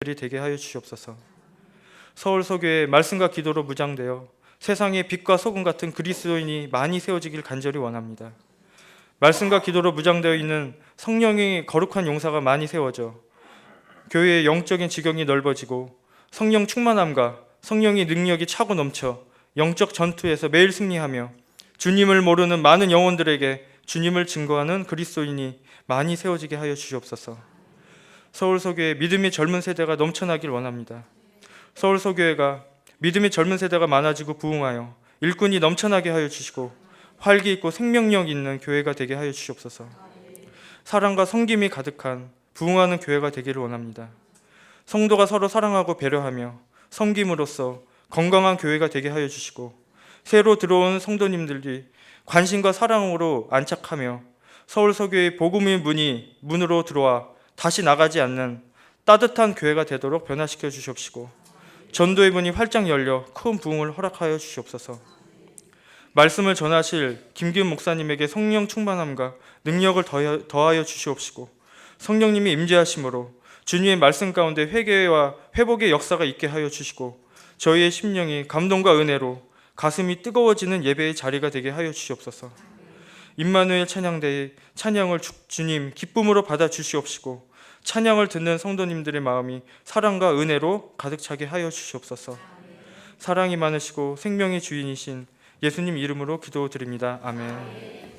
되게 하여 주시옵소서. 서울서교회 말씀과 기도로 무장되어 세상의 빛과 소금 같은 그리스도인이 많이 세워지길 간절히 원합니다. 말씀과 기도로 무장되어 있는 성령의 거룩한 용사가 많이 세워져 교회의 영적인 지경이 넓어지고 성령 충만함과 성령의 능력이 차고 넘쳐 영적 전투에서 매일 승리하며 주님을 모르는 많은 영혼들에게 주님을 증거하는 그리스도인이 많이 세워지게 하여 주시옵소서. 서울서교회 믿음의 젊은 세대가 넘쳐나길 원합니다. 서울서교회가 믿음의 젊은 세대가 많아지고 부흥하여 일꾼이 넘쳐나게 하여 주시고 활기 있고 생명력 있는 교회가 되게 하여 주시옵소서. 사랑과 섬김이 가득한 부흥하는 교회가 되기를 원합니다. 성도가 서로 사랑하고 배려하며 섬김으로써 건강한 교회가 되게 하여 주시고 새로 들어온 성도님들이 관심과 사랑으로 안착하며 서울서교회의 복음의 문으로 들어와 다시 나가지 않는 따뜻한 교회가 되도록 변화시켜 주시옵시고 전도의 문이 활짝 열려 큰 부흥을 허락하여 주시옵소서. 말씀을 전하실 김기훈 목사님에게 성령 충만함과 능력을 더하여 주시옵시고 성령님이 임재하심으로 주님의 말씀 가운데 회개와 회복의 역사가 있게 하여 주시고 저희의 심령이 감동과 은혜로 가슴이 뜨거워지는 예배의 자리가 되게 하여 주시옵소서. 임마누엘 찬양대의 찬양을 주님 기쁨으로 받아 주시옵시고 찬양을 듣는 성도님들의 마음이 사랑과 은혜로 가득 차게 하여 주시옵소서. 사랑이 많으시고 생명의 주인이신 예수님 이름으로 기도드립니다. 아멘.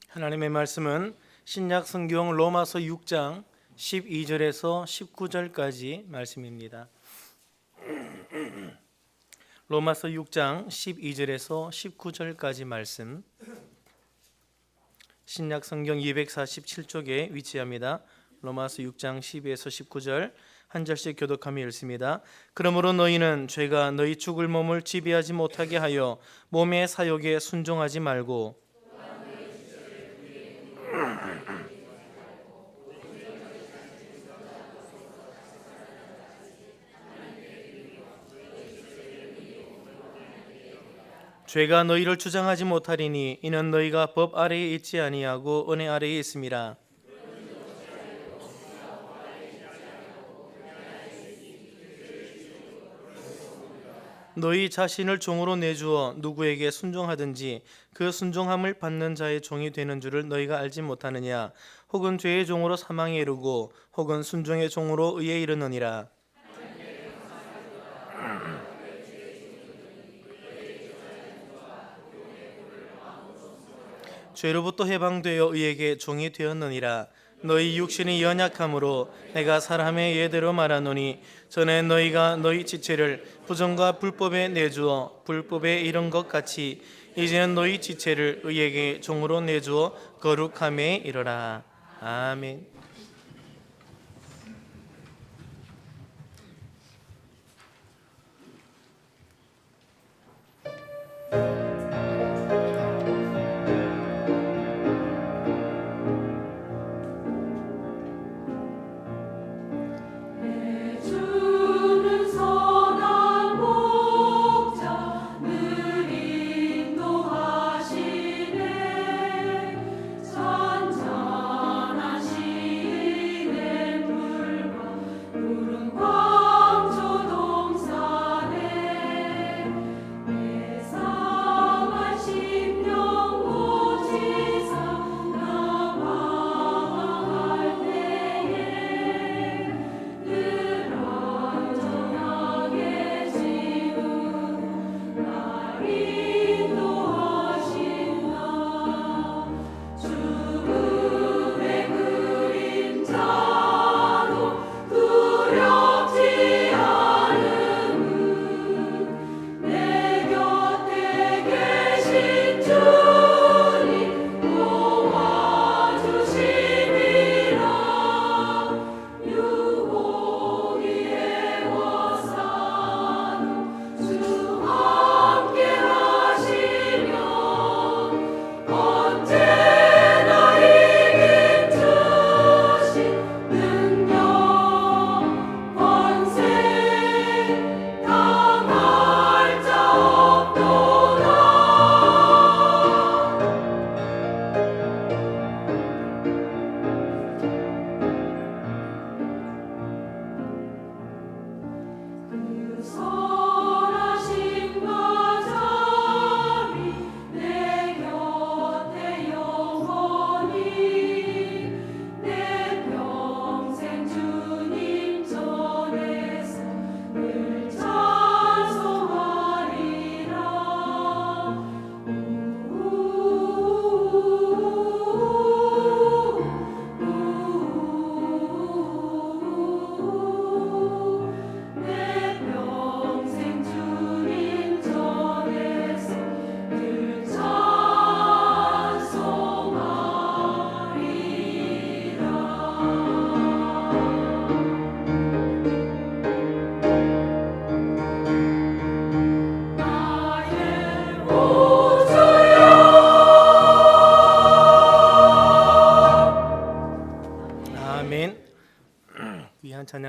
하나님의 말씀은 신약 성경 로마서 6장 12절에서 19절까지 말씀입니다. 로마서 6장 12절에서 19절까지 말씀, 신약 성경 247쪽에 위치합니다. 로마서 6장 12에서 19절 한 절씩 교독하며 읽습니다. 그러므로 너희는 죄가 너희 죽을 몸을 지배하지 못하게 하여 몸의 사욕에 순종하지 말고 죄가 너희를 주장하지 못하리니 이는 너희가 법 아래에 있지 아니하고 은혜 아래에 있음이라. 너희 자신을 종으로 내주어 누구에게 순종하든지 그 순종함을 받는 자의 종이 되는 줄을 너희가 알지 못하느냐. 혹은 죄의 종으로 사망에 이르고 혹은 순종의 종으로 의에 이르느니라. 죄로부터 해방되어 의에게 종이 되었느니라. 너희 육신이 연약함으로 내가 사람의 예대로 말하노니 전에 너희가 너희 지체를 부정과 불법에 내주어 불법에 이른 것 같이 이제는 너희 지체를 의에게 종으로 내주어 거룩함에 이르라. 아멘. 잔잔하시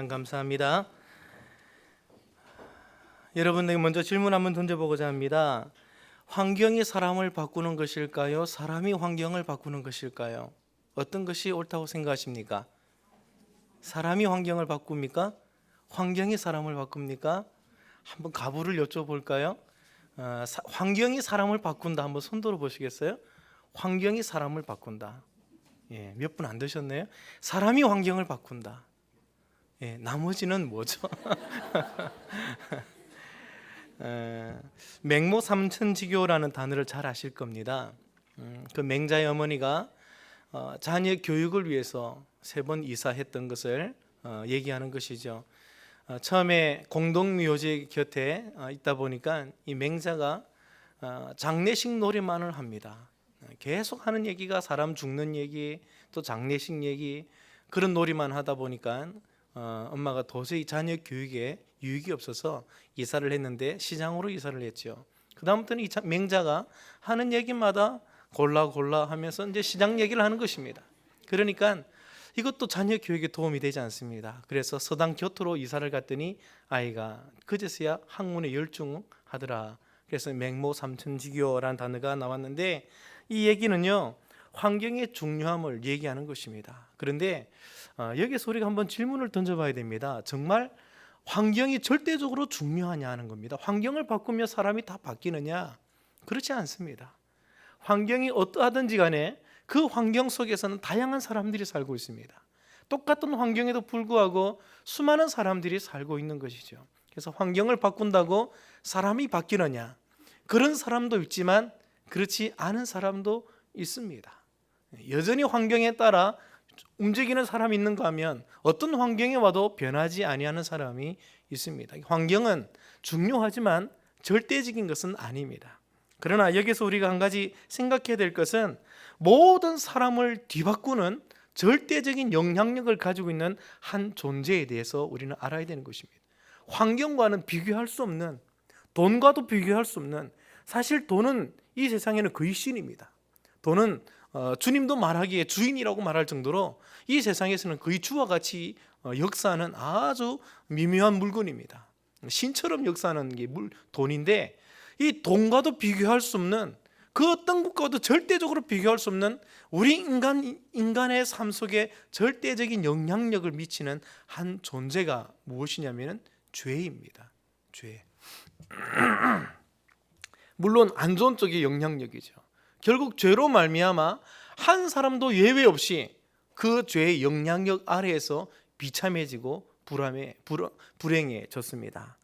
찬양 감사합니다. 여러분에게 먼저 질문 한번 던져보고자 합니다. 환경이 사람을 바꾸는 것일까요? 사람이 환경을 바꾸는 것일까요? 어떤 것이 옳다고 생각하십니까? 사람이 환경을 바꿉니까? 환경이 사람을 바꿉니까? 한번 가부를 여쭤볼까요? 환경이 사람을 바꾼다. 한번 손 들어 보시겠어요? 환경이 사람을 바꾼다. 예, 몇 분 안 되셨네요. 사람이 환경을 바꾼다. 예, 나머지는 뭐죠? 맹모 삼천지교라는 단어를 잘 아실 겁니다. 그 맹자의 어머니가 자녀 교육을 위해서 3번 이사했던 것을 얘기하는 것이죠. 처음에 공동묘지 곁에 있다 보니까 이 맹자가 장례식 노래만을 합니다. 계속 하는 얘기가 사람 죽는 얘기, 또 장례식 얘기, 그런 놀이만 하다 보니까 엄마가 도저히 자녀 교육에 유익이 없어서 이사를 했는데 시장으로 이사를 했죠. 그 다음부터는 이 맹자가 하는 얘기마다 골라 하면서 이제 시장 얘기를 하는 것입니다. 그러니까 이것도 자녀 교육에 도움이 되지 않습니다. 그래서 서당 곁으로 이사를 갔더니 아이가 그제서야 학문에 열중하더라. 그래서 맹모 삼천지교라는 단어가 나왔는데, 이 얘기는요 환경의 중요함을 얘기하는 것입니다. 그런데 여기서 우리가 한번 질문을 던져봐야 됩니다. 정말 환경이 절대적으로 중요하냐 하는 겁니다. 환경을 바꾸며 사람이 다 바뀌느냐? 그렇지 않습니다. 환경이 어떠하든지 간에 그 환경 속에서는 다양한 사람들이 살고 있습니다. 똑같은 환경에도 불구하고 수많은 사람들이 살고 있는 것이죠. 그래서 환경을 바꾼다고 사람이 바뀌느냐? 그런 사람도 있지만 그렇지 않은 사람도 있습니다. 여전히 환경에 따라 움직이는 사람이 있는가 하면 어떤 환경에 와도 변하지 아니하는 사람이 있습니다. 환경은 중요하지만 절대적인 것은 아닙니다. 그러나 여기서 우리가 한 가지 생각해야 될 것은 모든 사람을 뒤바꾸는 절대적인 영향력을 가지고 있는 한 존재에 대해서 우리는 알아야 되는 것입니다. 환경과는 비교할 수 없는, 돈과도 비교할 수 없는, 사실 돈은 이 세상에는 거의 신입니다. 돈은 주님도 말하기에 주인이라고 말할 정도로 이 세상에서는 거의 주와 같이 역사하는 아주 미묘한 물건입니다. 신처럼 역사하는 게 돈인데, 이 돈과도 비교할 수 없는, 그 어떤 것과도 절대적으로 비교할 수 없는 우리 인간의 삶 속에 절대적인 영향력을 미치는 한 존재가 무엇이냐면 죄입니다. 죄. 물론 안 좋은 쪽의 영향력이죠. 결국 죄로 말미암아 한 사람도 예외 없이 그 죄의 영향력 아래에서 비참해지고 불행해졌습니다.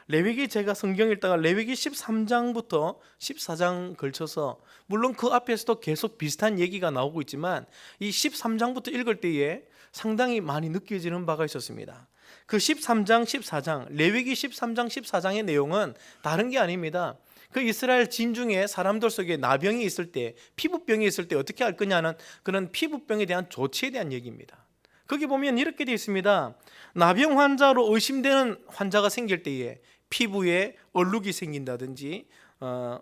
레위기, 제가 성경 읽다가 레위기 13장부터 14장 걸쳐서, 물론 그 앞에서도 계속 비슷한 얘기가 나오고 있지만 이 13장부터 읽을 때에 상당히 많이 느껴지는 바가 있었습니다. 그 13장 14장 레위기 13장 14장의 내용은 다른 게 아닙니다. 그 이스라엘 진중에 사람들 속에 나병이 있을 때, 피부병이 있을 때 어떻게 할 거냐는 그런 피부병에 대한 조치에 대한 얘기입니다. 거기 보면 이렇게 되어 있습니다. 나병 환자로 의심되는 환자가 생길 때에 피부에 얼룩이 생긴다든지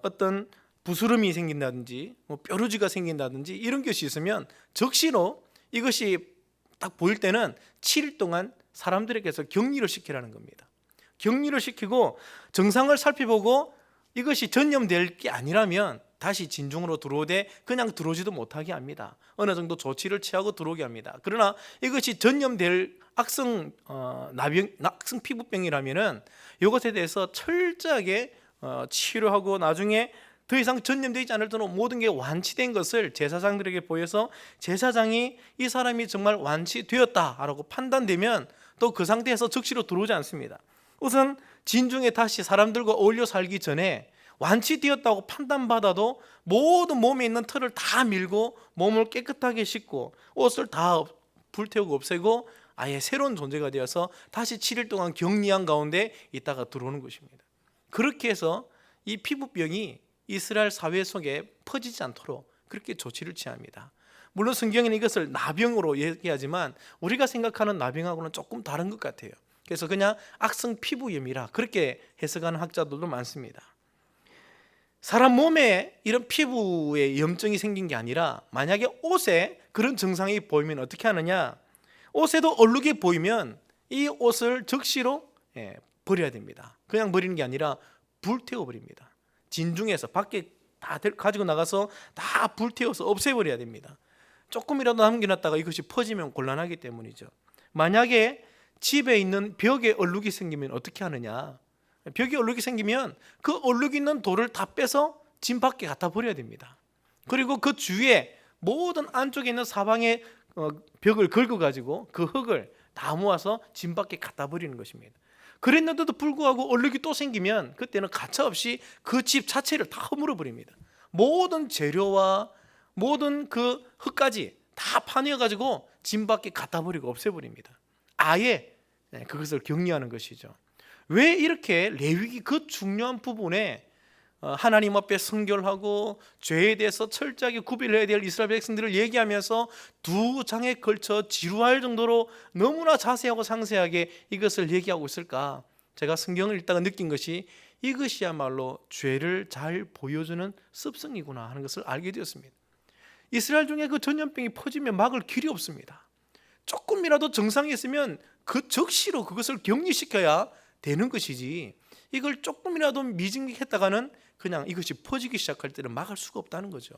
어떤 부스름이 생긴다든지 뾰루지가 생긴다든지 이런 것이 있으면 적시로 이것이 딱 보일 때는 7일 동안 사람들에게서 격리를 시키라는 겁니다. 격리를 시키고 증상을 살펴보고 이것이 전염될 게 아니라면 다시 진중으로 들어오되 그냥 들어오지도 못하게 합니다. 어느 정도 조치를 취하고 들어오게 합니다. 그러나 이것이 전염될 악성 악성 피부병이라면은 이것에 대해서 철저하게 치료하고 나중에 더 이상 전염되지 않을 때는 모든 게 완치된 것을 제사장들에게 보여서 제사장이 이 사람이 정말 완치되었다라고 판단되면 또 그 상태에서 즉시로 들어오지 않습니다. 우선 진중에 다시 사람들과 어울려 살기 전에 완치되었다고 판단받아도 모든 몸에 있는 털을 다 밀고 몸을 깨끗하게 씻고 옷을 다 불태우고 없애고 아예 새로운 존재가 되어서 다시 7일 동안 격리한 가운데 있다가 들어오는 것입니다. 그렇게 해서 이 피부병이 이스라엘 사회 속에 퍼지지 않도록 그렇게 조치를 취합니다. 물론 성경에는 이것을 나병으로 얘기하지만 우리가 생각하는 나병하고는 조금 다른 것 같아요. 그래서 그냥 악성 피부염이라 그렇게 해석하는 학자들도 많습니다. 사람 몸에 이런 피부에 염증이 생긴 게 아니라 만약에 옷에 그런 증상이 보이면 어떻게 하느냐? 옷에도 얼룩이 보이면 이 옷을 적시로 버려야 됩니다. 그냥 버리는 게 아니라 불태워 버립니다. 진중해서 밖에 다 가지고 나가서 다 불태워서 없애버려야 됩니다. 조금이라도 남겨놨다가 이것이 퍼지면 곤란하기 때문이죠. 만약에 집에 있는 벽에 얼룩이 생기면 어떻게 하느냐? 벽에 얼룩이 생기면 그 얼룩 있는 돌을 다 빼서 집 밖에 갖다 버려야 됩니다. 그리고 그 주위에 모든 안쪽에 있는 사방의 벽을 긁어가지고 그 흙을 다 모아서 집 밖에 갖다 버리는 것입니다. 그랬는데도 불구하고 얼룩이 또 생기면 그때는 가차없이 그 집 자체를 다 허물어 버립니다. 모든 재료와 모든 그 흙까지 다 파내어 가지고 집 밖에 갖다 버리고 없애버립니다. 아예 그것을 격려하는 것이죠. 왜 이렇게 레위기 그 중요한 부분에 하나님 앞에 순결하고 죄에 대해서 철저하게 구별해야 될 이스라엘 백성들을 얘기하면서 2장에 걸쳐 지루할 정도로 너무나 자세하고 상세하게 이것을 얘기하고 있을까? 제가 성경을 읽다가 느낀 것이 이것이야말로 죄를 잘 보여주는 습성이구나 하는 것을 알게 되었습니다. 이스라엘 중에 그 전염병이 퍼지면 막을 길이 없습니다. 조금이라도 증상이 있으면 그 적시로 그것을 격리시켜야 되는 것이지, 이걸 조금이라도 미진했다가는 그냥 이것이 퍼지기 시작할 때는 막을 수가 없다는 거죠.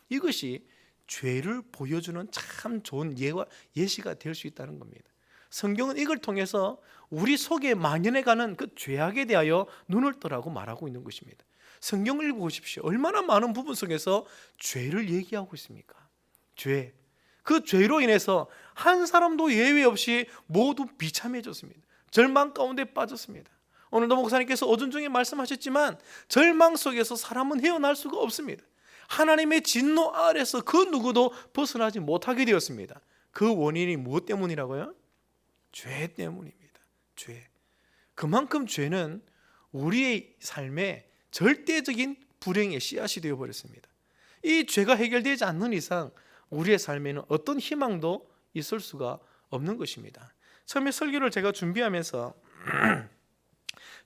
이것이 죄를 보여주는 참 좋은 예와 예시가 될 수 있다는 겁니다. 성경은 이걸 통해서 우리 속에 만연해가는 그 죄악에 대하여 눈을 떠라고 말하고 있는 것입니다. 성경을 읽어보십시오. 얼마나 많은 부분 속에서 죄를 얘기하고 있습니까? 죄. 그 죄로 인해서 한 사람도 예외 없이 모두 비참해졌습니다. 절망 가운데 빠졌습니다. 오늘도 목사님께서 오전 중에 말씀하셨지만 절망 속에서 사람은 헤어날 수가 없습니다. 하나님의 진노 아래서 그 누구도 벗어나지 못하게 되었습니다. 그 원인이 무엇 때문이라고요? 죄 때문입니다. 죄. 그만큼 죄는 우리의 삶에 절대적인 불행의 씨앗이 되어버렸습니다. 이 죄가 해결되지 않는 이상 우리의 삶에는 어떤 희망도 있을 수가 없는 것입니다. 처음에 설교를 제가 준비하면서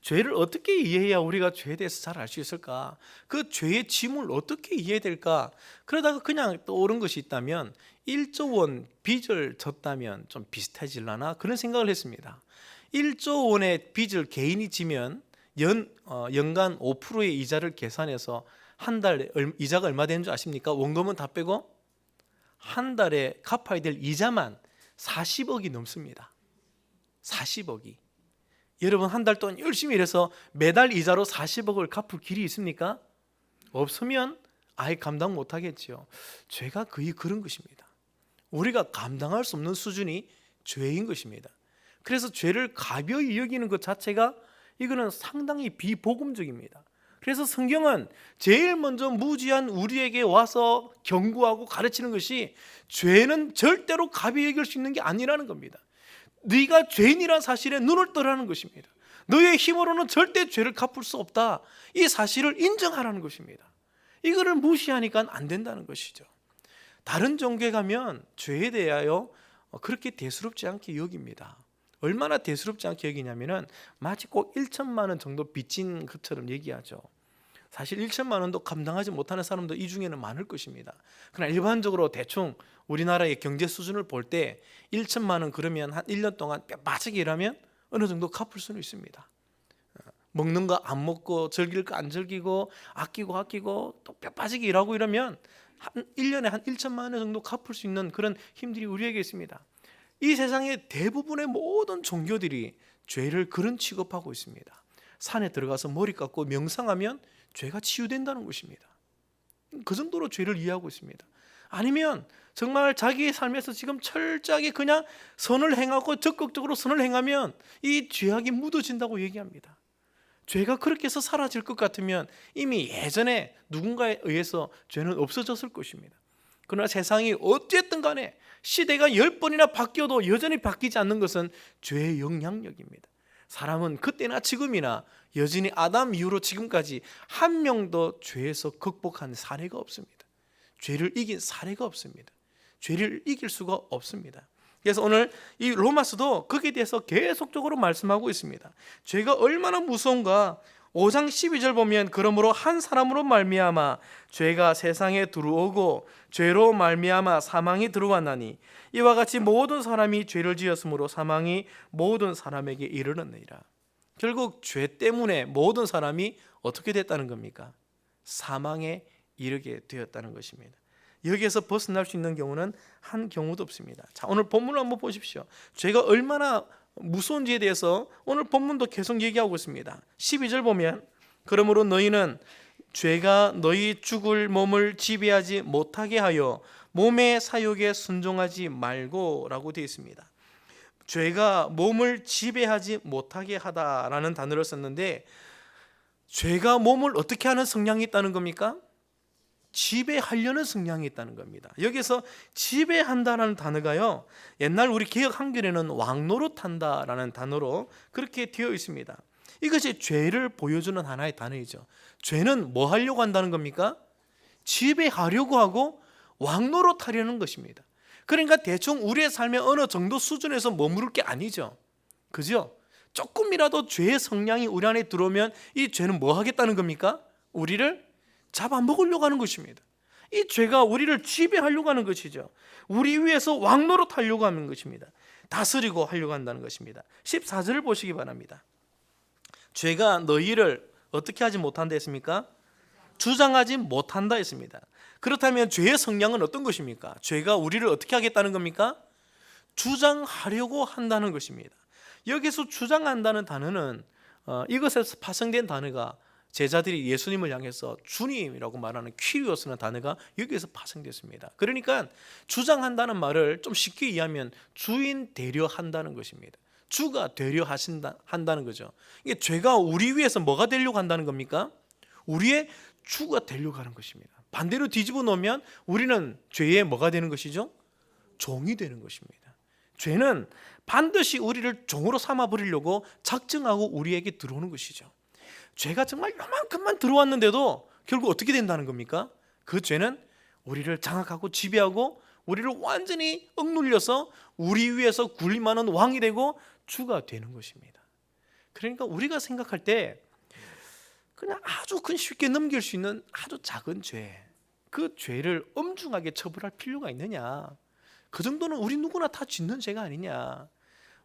죄를 어떻게 이해해야 우리가 죄에 대해서 잘 알 수 있을까? 그 죄의 짐을 어떻게 이해해야 될까? 그러다가 그냥 떠오른 것이 있다면 1조 원 빚을 졌다면 좀 비슷해질라나 그런 생각을 했습니다. 1조 원의 빚을 개인이 지면 연간 5%의 이자를 계산해서 한 달에 이자가 얼마 되는 줄 아십니까? 원금은 다 빼고 한 달에 갚아야 될 이자만 40억이 넘습니다. 40억이. 여러분 한 달 동안 열심히 일해서 매달 이자로 40억을 갚을 길이 있습니까? 없으면 아예 감당 못하겠죠. 죄가 거의 그런 것입니다. 우리가 감당할 수 없는 수준이 죄인 것입니다. 그래서 죄를 가벼이 여기는 것 자체가 이거는 상당히 비복음적입니다. 그래서 성경은 제일 먼저 무지한 우리에게 와서 경고하고 가르치는 것이 죄는 절대로 가벼이 여길 수 있는 게 아니라는 겁니다. 네가 죄인이라는 사실에 눈을 떠라는 것입니다. 너의 힘으로는 절대 죄를 갚을 수 없다. 이 사실을 인정하라는 것입니다. 이거를 무시하니까 안 된다는 것이죠. 다른 종교에 가면 죄에 대하여 그렇게 대수롭지 않게 여깁니다. 얼마나 대수롭지 않게 여기냐면은 마치 꼭 1천만 원 정도 빚진 것처럼 얘기하죠. 사실 1천만 원도 감당하지 못하는 사람도 이 중에는 많을 것입니다. 그러나 일반적으로 대충 우리나라의 경제 수준을 볼 때 1천만 원 그러면 한 1년 동안 뼈빠지게 일하면 어느 정도 갚을 수는 있습니다. 먹는 거 안 먹고 즐길 거 안 즐기고 아끼고 또 뼈빠지게 일하고 이러면 한 1년에 한 1천만 원 정도 갚을 수 있는 그런 힘들이 우리에게 있습니다. 이 세상의 대부분의 모든 종교들이 죄를 그런 취급하고 있습니다. 산에 들어가서 머리 깎고 명상하면 죄가 치유된다는 것입니다. 그 정도로 죄를 이해하고 있습니다. 아니면 정말 자기의 삶에서 지금 철저하게 그냥 선을 행하고 적극적으로 선을 행하면 이 죄악이 묻어진다고 얘기합니다. 죄가 그렇게 해서 사라질 것 같으면 이미 예전에 누군가에 의해서 죄는 없어졌을 것입니다. 그러나 세상이 어쨌든 간에 시대가 10번이나 바뀌어도 여전히 바뀌지 않는 것은 죄의 영향력입니다. 사람은 그때나 지금이나 여전히 아담 이후로 지금까지 한 명도 죄에서 극복한 사례가 없습니다. 죄를 이긴 사례가 없습니다. 죄를 이길 수가 없습니다. 그래서 오늘 이 로마서도 거기에 대해서 계속적으로 말씀하고 있습니다. 죄가 얼마나 무서운가. 5장 12절 보면 그러므로 한 사람으로 말미암아 죄가 세상에 들어오고 죄로 말미암아 사망이 들어왔나니 이와 같이 모든 사람이 죄를 지었으므로 사망이 모든 사람에게 이르렀느니라. 결국 죄 때문에 모든 사람이 어떻게 됐다는 겁니까? 사망에 이르게 되었다는 것입니다. 여기에서 벗어날 수 있는 경우는 한 경우도 없습니다. 자, 오늘 본문을 한번 보십시오. 죄가 얼마나 무서운지에 대해서 오늘 본문도 계속 얘기하고 있습니다. 12절 보면 그러므로 너희는 죄가 너희 죽을 몸을 지배하지 못하게 하여 몸의 사욕에 순종하지 말고 라고 되어 있습니다. 죄가 몸을 지배하지 못하게 하다라는 단어를 썼는데, 죄가 몸을 어떻게 하는 성향이 있다는 겁니까? 지배하려는 성향이 있다는 겁니다. 여기서 지배한다라는 단어가요, 옛날 우리 개역 한글에는 왕노릇한다라는 단어로 그렇게 되어 있습니다. 이것이 죄를 보여주는 하나의 단어이죠. 죄는 뭐 하려고 한다는 겁니까? 지배하려고 하고 왕노릇하려는 것입니다. 그러니까 대충 우리의 삶의 어느 정도 수준에서 머무를 게 아니죠. 그죠? 조금이라도 죄의 성향이 우리 안에 들어오면 이 죄는 뭐 하겠다는 겁니까? 우리를 잡아먹으려고 하는 것입니다. 이 죄가 우리를 지배하려고 하는 것이죠. 우리 위에서 왕노릇하려고 하는 것입니다. 다스리고 하려고 한다는 것입니다. 14절을 보시기 바랍니다. 죄가 너희를 어떻게 하지 못한다 했습니까? 주장하지 못한다 했습니다. 그렇다면 죄의 성향은 어떤 것입니까? 죄가 우리를 어떻게 하겠다는 겁니까? 주장하려고 한다는 것입니다. 여기서 주장한다는 단어는 이것에서 파생된 단어가 제자들이 예수님을 향해서 주님이라고 말하는 퀴리오스라는 단어가 여기에서 파생됐습니다. 그러니까 주장한다는 말을 좀 쉽게 이해하면 주인 되려 한다는 것입니다. 주가 되려 한다는 거죠. 이게 죄가 우리 위해서 뭐가 되려고 한다는 겁니까? 우리의 주가 되려고 하는 것입니다. 반대로 뒤집어 놓으면 우리는 죄의 뭐가 되는 것이죠? 종이 되는 것입니다. 죄는 반드시 우리를 종으로 삼아버리려고 작정하고 우리에게 들어오는 것이죠. 죄가 정말 요만큼만 들어왔는데도 결국 어떻게 된다는 겁니까? 그 죄는 우리를 장악하고 지배하고 우리를 완전히 억눌려서 우리 위에서 군림하는 왕이 되고 주가 되는 것입니다. 그러니까 우리가 생각할 때 그냥 아주 쉽게 넘길 수 있는 아주 작은 죄, 그 죄를 엄중하게 처벌할 필요가 있느냐? 그 정도는 우리 누구나 다 짓는 죄가 아니냐?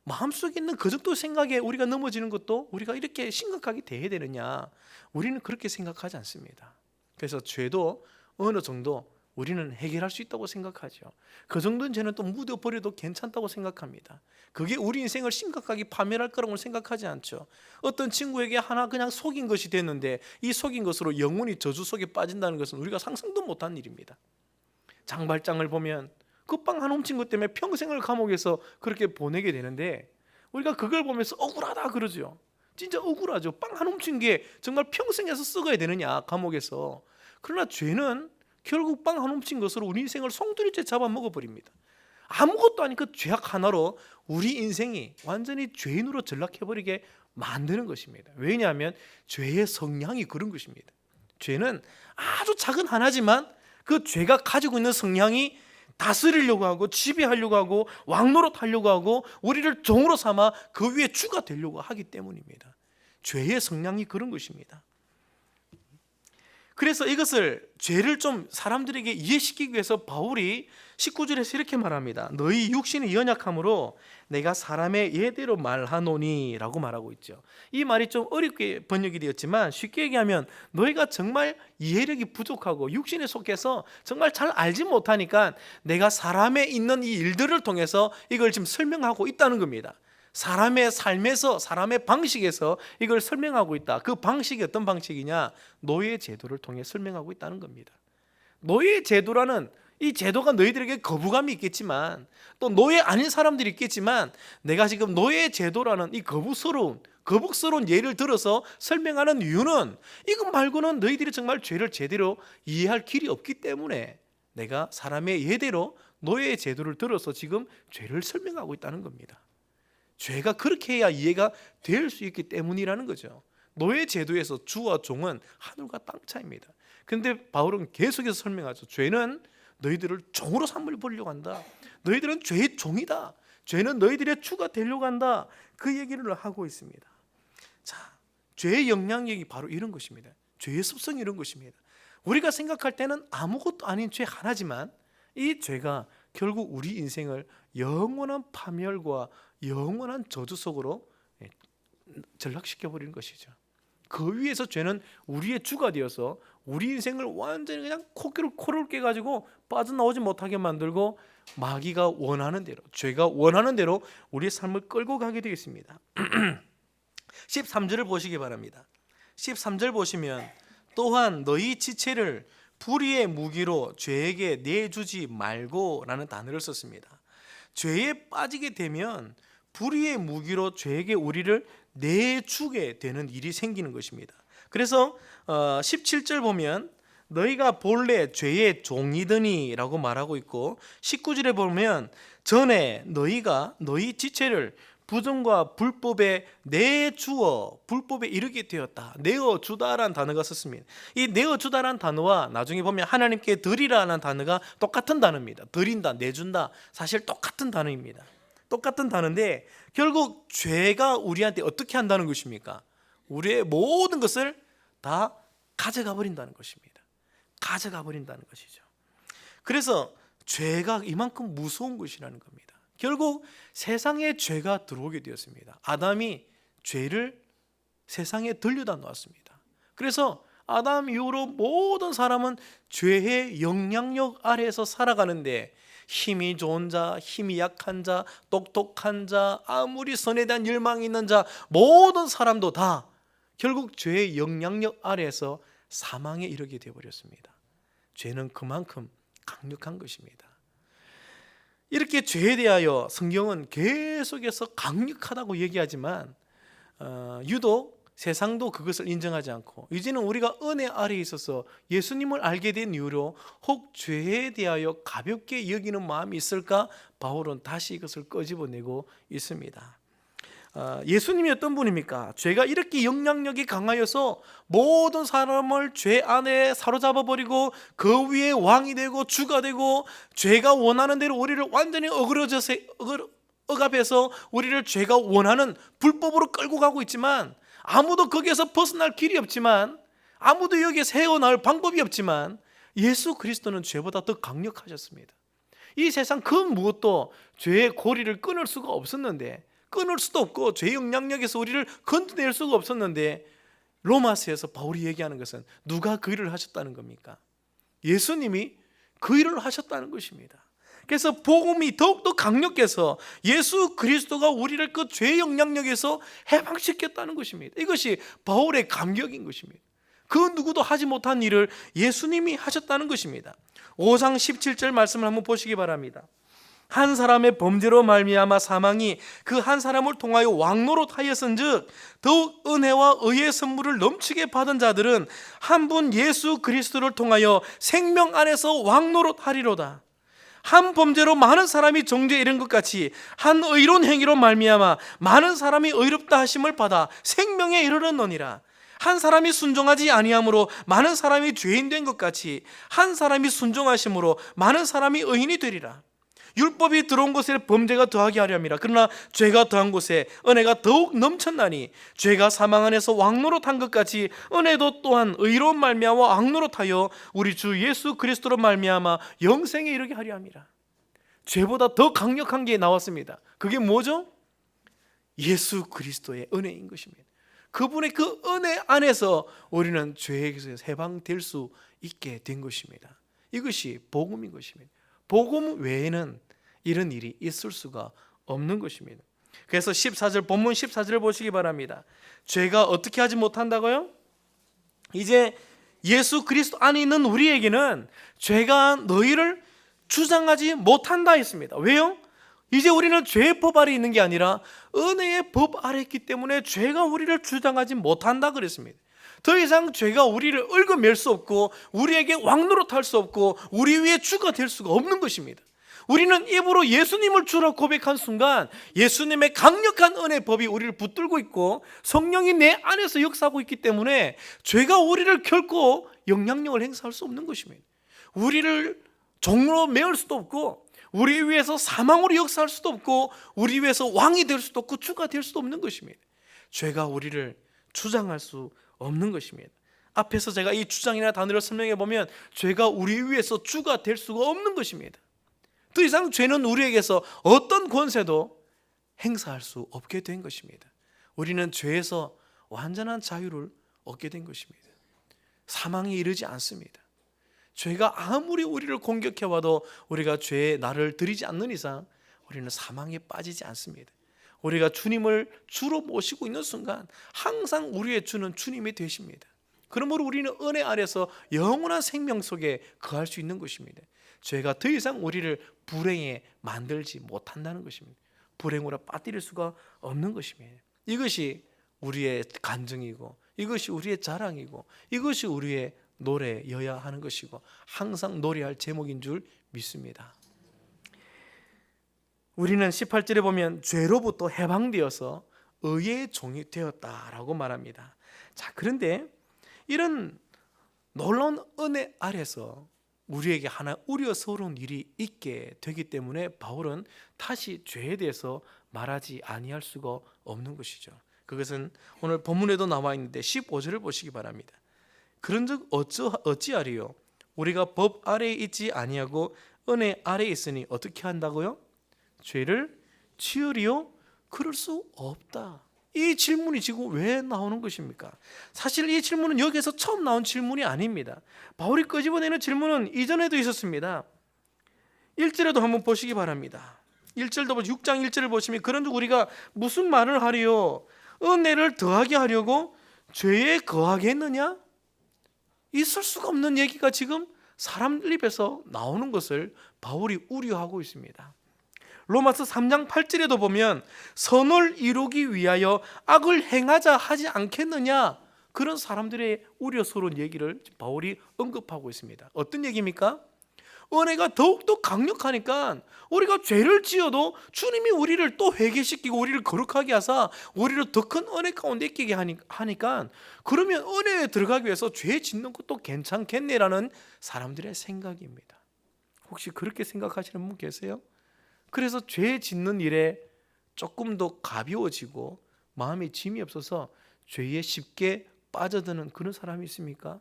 마음속에 있는 그 정도 생각에 우리가 넘어지는 것도 우리가 이렇게 심각하게 대해야 되느냐? 우리는 그렇게 생각하지 않습니다. 그래서 죄도 어느 정도 우리는 해결할 수 있다고 생각하죠. 그 정도는 죄는 또 묻어버려도 괜찮다고 생각합니다. 그게 우리 인생을 심각하게 파멸할 거라고 생각하지 않죠. 어떤 친구에게 하나 그냥 속인 것이 됐는데 이 속인 것으로 영원히 저주 속에 빠진다는 것은 우리가 상상도 못한 일입니다. 장발장을 보면 그 빵 한 훔친 것 때문에 평생을 감옥에서 그렇게 보내게 되는데 우리가 그걸 보면서 억울하다 그러죠. 진짜 억울하죠. 빵 한 훔친 게 정말 평생에서 썩어야 되느냐, 감옥에서. 그러나 죄는 결국 빵 한 훔친 것으로 우리 인생을 송두리째 잡아먹어버립니다. 아무것도 아닌 그 죄악 하나로 우리 인생이 완전히 죄인으로 전락해버리게 만드는 것입니다. 왜냐하면 죄의 성향이 그런 것입니다. 죄는 아주 작은 하나지만 그 죄가 가지고 있는 성향이 다스리려고 하고 지배하려고 하고 왕노릇하려고 하고 우리를 종으로 삼아 그 위에 주가 되려고 하기 때문입니다. 죄의 성향이 그런 것입니다. 그래서 이것을 죄를 좀 사람들에게 이해시키기 위해서 바울이 19절에서 이렇게 말합니다. 너희 육신이 연약함으로 내가 사람의 예대로 말하노니 라고 말하고 있죠. 이 말이 좀 어렵게 번역이 되었지만 쉽게 얘기하면 너희가 정말 이해력이 부족하고 육신에 속해서 정말 잘 알지 못하니까 내가 사람에 있는 이 일들을 통해서 이걸 지금 설명하고 있다는 겁니다. 사람의 삶에서 사람의 방식에서 이걸 설명하고 있다. 그 방식이 어떤 방식이냐? 노예 제도를 통해 설명하고 있다는 겁니다. 노예 제도라는 이 제도가 너희들에게 거부감이 있겠지만 또 노예 아닌 사람들이 있겠지만 내가 지금 노예 제도라는 이 거북스러운 예를 들어서 설명하는 이유는 이것 말고는 너희들이 정말 죄를 제대로 이해할 길이 없기 때문에 내가 사람의 예대로 노예 제도를 들어서 지금 죄를 설명하고 있다는 겁니다. 죄가 그렇게 해야 이해가 될 수 있기 때문이라는 거죠. 노예 제도에서 주와 종은 하늘과 땅 차이입니다. 그런데 바울은 계속해서 설명하죠. 죄는 너희들을 종으로 삼으려고 한다. 너희들은 죄의 종이다. 죄는 너희들의 주가 되려고 한다. 그 얘기를 하고 있습니다. 자, 죄의 영향력이 바로 이런 것입니다. 죄의 습성이 이런 것입니다. 우리가 생각할 때는 아무것도 아닌 죄 하나지만 이 죄가 결국 우리 인생을 영원한 파멸과 영원한 저주 속으로 전락시켜버리는 것이죠. 그 위에서 죄는 우리의 주가 되어서 우리 인생을 완전히 그냥 코를 깨가지고 빠져나오지 못하게 만들고 마귀가 원하는 대로, 죄가 원하는 대로 우리의 삶을 끌고 가게 되겠습니다. 13절을 보시기 바랍니다. 13절 보시면 또한 너희 지체를 불의의 무기로 죄에게 내주지 말고 라는 단어를 썼습니다. 죄에 빠지게 되면 불의의 무기로 죄에게 우리를 내주게 되는 일이 생기는 것입니다. 그래서 17절 보면 너희가 본래 죄의 종이더니 라고 말하고 있고 19절에 보면 전에 너희가 너희 지체를 부정과 불법에 내주어 불법에 이르게 되었다. 내어주다라는 단어가 썼습니다. 이 내어주다라는 단어와 나중에 보면 하나님께 드리라는 단어가 똑같은 단어입니다. 드린다, 내준다, 사실 똑같은 단어입니다. 똑같은 단어인데 결국 죄가 우리한테 어떻게 한다는 것입니까? 우리의 모든 것을 다 가져가 버린다는 것입니다. 가져가 버린다는 것이죠. 그래서 죄가 이만큼 무서운 것이라는 겁니다. 결국 세상에 죄가 들어오게 되었습니다. 아담이 죄를 세상에 들여다 놓았습니다. 그래서 아담 이후로 모든 사람은 죄의 영향력 아래에서 살아가는데 힘이 좋은 자, 힘이 약한 자, 똑똑한 자, 아무리 선에 대한 열망이 있는 자, 모든 사람도 다 결국 죄의 영향력 아래에서 사망에 이르게 되어버렸습니다. 죄는 그만큼 강력한 것입니다. 이렇게 죄에 대하여 성경은 계속해서 강력하다고 얘기하지만 유독 세상도 그것을 인정하지 않고 이제는 우리가 은혜 아래에 있어서 예수님을 알게 된 이후로 혹 죄에 대하여 가볍게 여기는 마음이 있을까? 바울은 다시 이것을 끄집어내고 있습니다. 예수님이 어떤 분입니까? 죄가 이렇게 영향력이 강하여서 모든 사람을 죄 안에 사로잡아버리고 그 위에 왕이 되고 주가 되고 죄가 원하는 대로 우리를 완전히 억압해서 우리를 죄가 원하는 불법으로 끌고 가고 있지만 아무도 거기에서 벗어날 길이 없지만 아무도 여기에 세워나올 방법이 없지만 예수 그리스도는 죄보다 더 강력하셨습니다. 이 세상 그 무엇도 죄의 고리를 끊을 수가 없었는데 끊을 수도 없고 죄의 영향력에서 우리를 건져낼 수가 없었는데 로마서에서 바울이 얘기하는 것은 누가 그 일을 하셨다는 겁니까? 예수님이 그 일을 하셨다는 것입니다. 그래서 복음이 더욱더 강력해서 예수 그리스도가 우리를 그 죄의 영향력에서 해방시켰다는 것입니다. 이것이 바울의 감격인 것입니다. 그 누구도 하지 못한 일을 예수님이 하셨다는 것입니다. 5장 17절 말씀을 한번 보시기 바랍니다. 한 사람의 범죄로 말미암아 사망이 그 한 사람을 통하여 왕노릇하였은즉 더욱 은혜와 의의 선물을 넘치게 받은 자들은 한 분 예수 그리스도를 통하여 생명 안에서 왕노릇하리로다. 한 범죄로 많은 사람이 정죄에 이른 것 같이 한 의로운 행위로 말미암아 많은 사람이 의롭다 하심을 받아 생명에 이르렀느니라. 한 사람이 순종하지 아니함으로 많은 사람이 죄인 된 것 같이 한 사람이 순종하심으로 많은 사람이 의인이 되리라. 율법이 들어온 곳에 범죄가 더하게 하려 함이라. 그러나 죄가 더한 곳에 은혜가 더욱 넘쳤나니 죄가 사망 안에서 왕노릇한 것 같이 은혜도 또한 의로운 말미암아 왕노릇하여 우리 주 예수 그리스도로 말미암아 영생에 이르게 하려 함이라. 죄보다 더 강력한 게 나왔습니다. 그게 뭐죠? 예수 그리스도의 은혜인 것입니다. 그분의 그 은혜 안에서 우리는 죄에서 해방될 수 있게 된 것입니다. 이것이 복음인 것입니다. 복음 외에는 이런 일이 있을 수가 없는 것입니다. 그래서 14절 본문 14절을 보시기 바랍니다. 죄가 어떻게 하지 못한다고요? 이제 예수 그리스도 안에 있는 우리에게는 죄가 너희를 주장하지 못한다 했습니다. 왜요? 이제 우리는 죄의 법 아래 있는 게 아니라 은혜의 법 아래 있기 때문에 죄가 우리를 주장하지 못한다 그랬습니다. 더 이상 죄가 우리를 얽어맬 수 없고 우리에게 왕노릇할 수 없고 우리 위에 주가 될 수가 없는 것입니다. 우리는 입으로 예수님을 주라 고백한 순간 예수님의 강력한 은혜의 법이 우리를 붙들고 있고 성령이 내 안에서 역사하고 있기 때문에 죄가 우리를 결코 영향력을 행사할 수 없는 것입니다. 우리를 종로 메울 수도 없고 우리 위해서 사망으로 역사할 수도 없고 우리 위해서 왕이 될 수도 없고 주가 될 수도 없는 것입니다. 죄가 우리를 주장할 수 없는 것입니다. 앞에서 제가 이 주장이나 단어를 설명해 보면 죄가 우리 위에서 주가 될 수가 없는 것입니다. 더 이상 죄는 우리에게서 어떤 권세도 행사할 수 없게 된 것입니다. 우리는 죄에서 완전한 자유를 얻게 된 것입니다. 사망에 이르지 않습니다. 죄가 아무리 우리를 공격해와도 우리가 죄에 나를 들이지 않는 이상 우리는 사망에 빠지지 않습니다. 우리가 주님을 주로 모시고 있는 순간 항상 우리의 주는 주님이 되십니다. 그러므로 우리는 은혜 아래서 영원한 생명 속에 거할 수 있는 것입니다. 죄가 더 이상 우리를 불행에 만들지 못한다는 것입니다. 불행으로 빠뜨릴 수가 없는 것입니다. 이것이 우리의 간증이고 이것이 우리의 자랑이고 이것이 우리의 노래여야 하는 것이고 항상 노래할 제목인 줄 믿습니다. 우리는 18절에 보면 죄로부터 해방되어서 의의 종이 되었다라고 말합니다. 자, 그런데 이런 놀라운 은혜 아래서 우리에게 하나 우려스러운 일이 있게 되기 때문에 바울은 다시 죄에 대해서 말하지 아니할 수가 없는 것이죠. 그것은 오늘 본문에도 나와 있는데 15절을 보시기 바랍니다. 그런즉 어찌하리요? 우리가 법 아래에 있지 아니하고 은혜 아래에 있으니 어떻게 한다고요? 죄를 지으리요? 그럴 수 없다. 이 질문이 지금 왜 나오는 것입니까? 사실 이 질문은 여기에서 처음 나온 질문이 아닙니다. 바울이 끄집어내는 질문은 이전에도 있었습니다. 1절에도 한번 보시기 바랍니다. 1절도 6장 1절을 보시면 그런즉 우리가 무슨 말을 하리요? 은혜를 더하게 하려고 죄에 거하겠느냐? 있을 수가 없는 얘기가 지금 사람 입에서 나오는 것을 바울이 우려하고 있습니다. 로마서 3장 8절에도 보면 선을 이루기 위하여 악을 행하자 하지 않겠느냐, 그런 사람들의 우려스러운 얘기를 바울이 언급하고 있습니다. 어떤 얘기입니까? 은혜가 더욱더 강력하니까 우리가 죄를 지어도 주님이 우리를 또 회개시키고 우리를 거룩하게 하사 우리를 더 큰 은혜 가운데 있게 하니까 그러면 은혜에 들어가기 위해서 죄 짓는 것도 괜찮겠네라는 사람들의 생각입니다. 혹시 그렇게 생각하시는 분 계세요? 그래서 죄 짓는 일에 조금 더 가벼워지고 마음에 짐이 없어서 죄에 쉽게 빠져드는 그런 사람이 있습니까?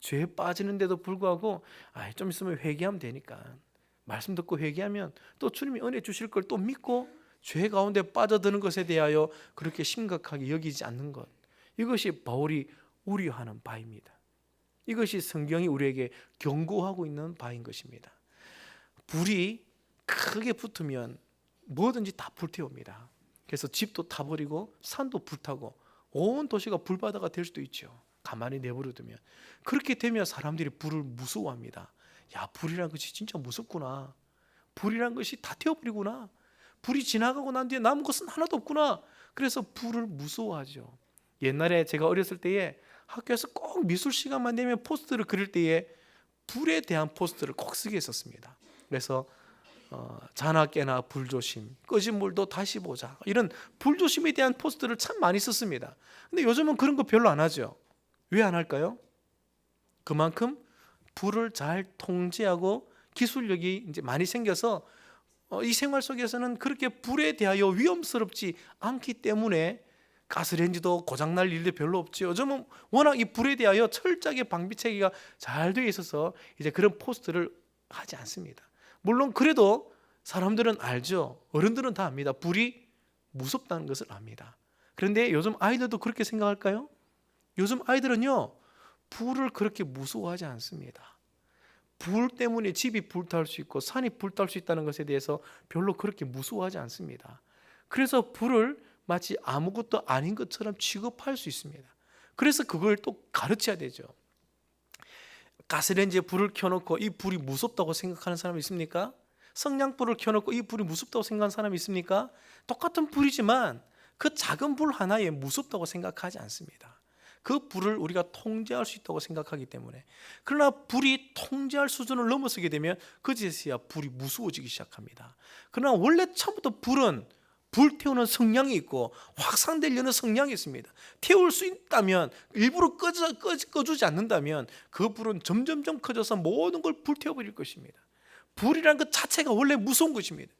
죄에 빠지는데도 불구하고 좀 있으면 회개하면 되니까 말씀 듣고 회개하면 또 주님이 은혜 주실 걸 또 믿고 죄 가운데 빠져드는 것에 대하여 그렇게 심각하게 여기지 않는 것, 이것이 바울이 우려하는 바입니다. 이것이 성경이 우리에게 경고하고 있는 바인 것입니다. 불이 크게 붙으면 뭐든지 다 불태웁니다. 그래서 집도 타버리고 산도 불타고 온 도시가 불바다가 될 수도 있죠. 가만히 내버려두면. 그렇게 되면 사람들이 불을 무서워합니다. 야, 불이란 것이 진짜 무섭구나. 불이란 것이 다 태워버리구나. 불이 지나가고 난 뒤에 남은 것은 하나도 없구나. 그래서 불을 무서워하죠. 옛날에 제가 어렸을 때에 학교에서 꼭 미술 시간만 되면 포스터를 그릴 때에 불에 대한 포스터를 꼭 쓰게 했었습니다. 그래서 자나 깨나 불조심, 꺼진 물도 다시 보자, 이런 불조심에 대한 포스터를 참 많이 썼습니다. 근데 요즘은 그런 거 별로 안 하죠. 왜 안 할까요? 그만큼 불을 잘 통제하고 기술력이 이제 많이 생겨서 이 생활 속에서는 그렇게 불에 대하여 위험스럽지 않기 때문에 가스레인지도 고장날 일도 별로 없죠. 요즘은 워낙 이 불에 대하여 철저하게 방비 체계가 잘 되어 있어서 이제 그런 포스터를 하지 않습니다. 물론 그래도 사람들은 알죠. 어른들은 다 압니다. 불이 무섭다는 것을 압니다. 그런데 요즘 아이들도 그렇게 생각할까요? 요즘 아이들은요, 불을 그렇게 무서워하지 않습니다. 불 때문에 집이 불탈 수 있고 산이 불탈 수 있다는 것에 대해서 별로 그렇게 무서워하지 않습니다. 그래서 불을 마치 아무것도 아닌 것처럼 취급할 수 있습니다. 그래서 그걸 또 가르쳐야 되죠. 가스레인지에 불을 켜놓고 이 불이 무섭다고 생각하는 사람이 있습니까? 성냥불을 켜놓고 이 불이 무섭다고 생각하는 사람이 있습니까? 똑같은 불이지만 그 작은 불 하나에 무섭다고 생각하지 않습니다. 그 불을 우리가 통제할 수 있다고 생각하기 때문에. 그러나 불이 통제할 수준을 넘어서게 되면 그제서야 불이 무서워지기 시작합니다. 그러나 원래 처음부터 불은 불태우는 성향이 있고 확산되려는 성향이 있습니다. 태울 수 있다면, 일부러 꺼주지 않는다면 그 불은 점점점 커져서 모든 걸 불태워버릴 것입니다. 불이라는 것 자체가 원래 무서운 것입니다.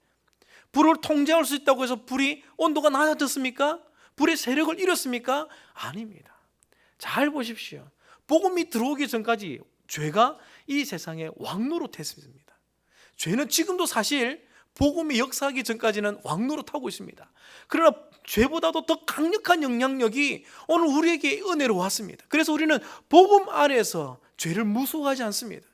불을 통제할 수 있다고 해서 불이 온도가 낮아졌습니까? 불의 세력을 잃었습니까? 아닙니다. 잘 보십시오. 복음이 들어오기 전까지 죄가 이 세상에 왕노릇했습니다. 죄는 지금도 사실 복음이 역사하기 전까지는 왕노릇하고 있습니다. 그러나 죄보다도 더 강력한 영향력이 오늘 우리에게 은혜로 왔습니다. 그래서 우리는 복음 아래에서 죄를 무서워하지 않습니다.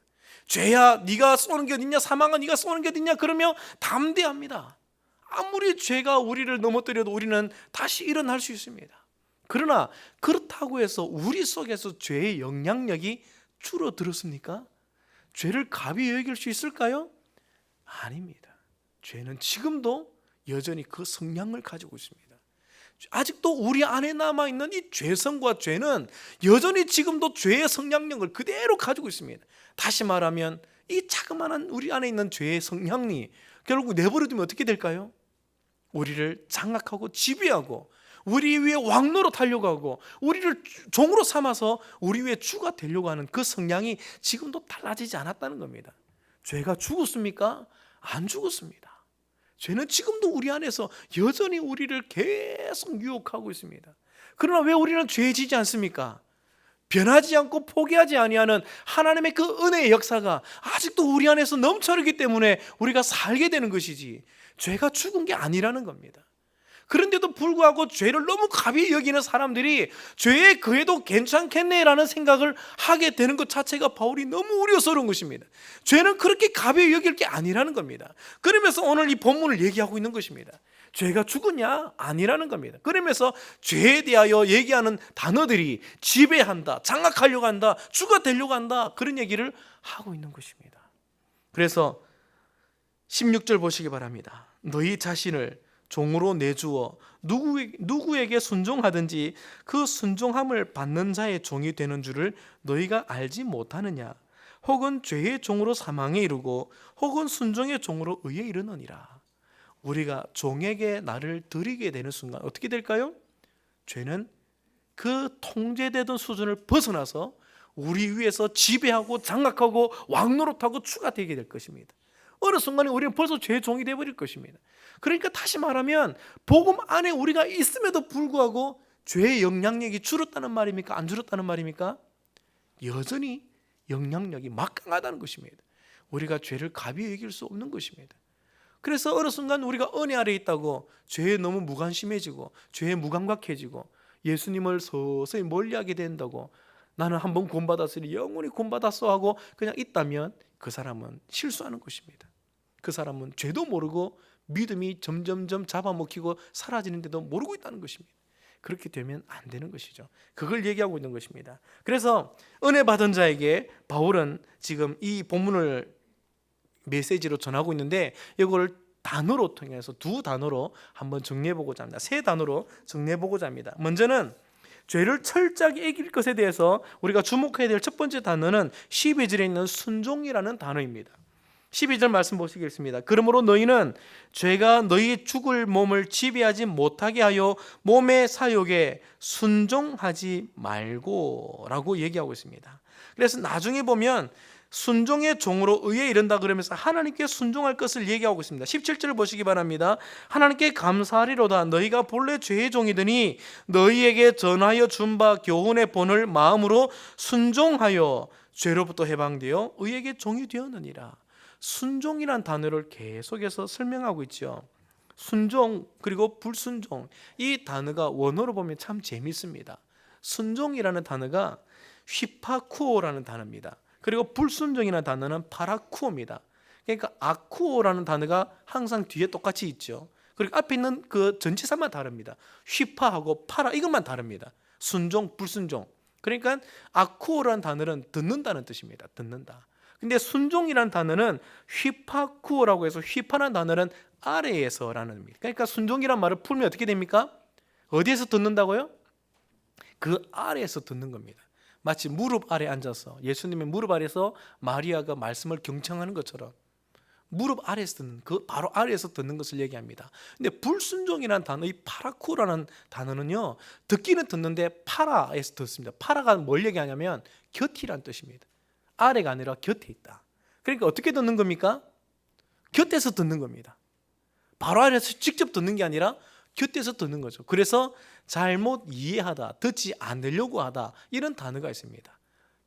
죄야 네가 쏘는 게 어딨냐, 사망아 네가 쏘는 게 어딨냐 그러며 담대합니다. 아무리 죄가 우리를 넘어뜨려도 우리는 다시 일어날 수 있습니다. 그러나 그렇다고 해서 우리 속에서 죄의 영향력이 줄어들었습니까? 죄를 가벼이 여길 수 있을까요? 아닙니다. 죄는 지금도 여전히 그 성량을 가지고 있습니다. 아직도 우리 안에 남아있는 이 죄성과 죄는 여전히 지금도 죄의 성량력을 그대로 가지고 있습니다. 다시 말하면 이 자그마한 우리 안에 있는 죄의 성량이 결국 내버려두면 어떻게 될까요? 우리를 장악하고 지배하고 우리 위에 왕노릇 하려고 하고 우리를 종으로 삼아서 우리 위에 주가 되려고 하는 그 성향이 지금도 달라지지 않았다는 겁니다. 죄가 죽었습니까? 안 죽었습니다. 죄는 지금도 우리 안에서 여전히 우리를 계속 유혹하고 있습니다. 그러나 왜 우리는 죄에 지지 않습니까? 변하지 않고 포기하지 아니하는 하나님의 그 은혜의 역사가 아직도 우리 안에서 넘쳐나기 때문에 우리가 살게 되는 것이지 죄가 죽은 게 아니라는 겁니다. 그런데도 불구하고 죄를 너무 가벼이 여기는 사람들이 죄에 그래도 괜찮겠네라는 생각을 하게 되는 것 자체가 바울이 너무 우려스러운 것입니다. 죄는 그렇게 가벼이 여길 게 아니라는 겁니다. 그러면서 오늘 이 본문을 얘기하고 있는 것입니다. 죄가 죽었냐? 아니라는 겁니다. 그러면서 죄에 대하여 얘기하는 단어들이 지배한다, 장악하려고 한다, 주가 되려고 한다, 그런 얘기를 하고 있는 것입니다. 그래서 16절 보시기 바랍니다. 너희 자신을 종으로 내주어 누구에게 순종하든지 그 순종함을 받는 자의 종이 되는 줄을 너희가 알지 못하느냐? 혹은 죄의 종으로 사망에 이르고 혹은 순종의 종으로 의에 이르느니라. 우리가 종에게 나를 드리게 되는 순간 어떻게 될까요? 죄는 그 통제되던 수준을 벗어나서 우리 위에서 지배하고 장악하고 왕노릇하고 주가 되게 될 것입니다. 어느 순간에 우리는 벌써 죄의 종이 되어버릴 것입니다. 그러니까 다시 말하면 복음 안에 우리가 있음에도 불구하고 죄의 영향력이 줄었다는 말입니까? 안 줄었다는 말입니까? 여전히 영향력이 막강하다는 것입니다. 우리가 죄를 가벼이 여길 수 없는 것입니다. 그래서 어느 순간 우리가 은혜 아래에 있다고 죄에 너무 무관심해지고 죄에 무감각해지고 예수님을 서서히 멀리하게 된다고 나는 한번 구원받았으니 영원히 구원받았어 하고 그냥 있다면 그 사람은 실수하는 것입니다. 그 사람은 죄도 모르고 믿음이 점점점 잡아먹히고 사라지는데도 모르고 있다는 것입니다. 그렇게 되면 안 되는 것이죠. 그걸 얘기하고 있는 것입니다. 그래서 은혜 받은 자에게 바울은 지금 이 본문을 메시지로 전하고 있는데 이걸 단어로 통해서 두 단어로 한번 정리해보고자 합니다. 세 단어로 정리해보고자 합니다. 먼저는 죄를 철저하게 이길 것에 대해서 우리가 주목해야 될 첫 번째 단어는 12절에 있는 순종이라는 단어입니다. 12절 말씀 보시겠습니다. 그러므로 너희는 죄가 너희 죽을 몸을 지배하지 못하게 하여 몸의 사욕에 순종하지 말고 라고 얘기하고 있습니다. 그래서 나중에 보면 순종의 종으로 의에 이른다 그러면서 하나님께 순종할 것을 얘기하고 있습니다. 17절을 보시기 바랍니다. 하나님께 감사하리로다. 너희가 본래 죄의 종이더니 너희에게 전하여 준 바 교훈의 본을 마음으로 순종하여 죄로부터 해방되어 의에게 종이 되었느니라. 순종이란 단어를 계속해서 설명하고 있죠. 순종 그리고 불순종, 이 단어가 원어로 보면 참 재밌습니다. 순종이라는 단어가 휘파쿠오라는 단어입니다. 그리고 불순종이라는 단어는 파라쿠오입니다. 그러니까 아쿠오라는 단어가 항상 뒤에 똑같이 있죠. 그리고 앞에 있는 그 전치사만 다릅니다. 휘파하고 파라 이것만 다릅니다. 순종, 불순종. 그러니까 아쿠오라는 단어는 듣는다는 뜻입니다. 듣는다. 근데 순종이라는 단어는 휘파쿠오라고 해서 휘파라는 단어는 아래에서라는 의미입니다. 그러니까 순종이란 말을 풀면 어떻게 됩니까? 어디에서 듣는다고요? 그 아래에서 듣는 겁니다. 마치 무릎 아래 앉아서 예수님의 무릎 아래에서 마리아가 말씀을 경청하는 것처럼 무릎 아래에서 듣는, 그 바로 아래에서 듣는 것을 얘기합니다. 근데 불순종이라는 단어, 이 파라쿠라는 단어는요, 듣기는 듣는데 파라에서 듣습니다. 파라가 뭘 얘기하냐면 곁이란 뜻입니다. 아래가 아니라 곁에 있다. 그러니까 어떻게 듣는 겁니까? 곁에서 듣는 겁니다. 바로 아래에서 직접 듣는 게 아니라 곁에서 듣는 거죠. 그래서 잘못 이해하다, 듣지 않으려고 하다, 이런 단어가 있습니다.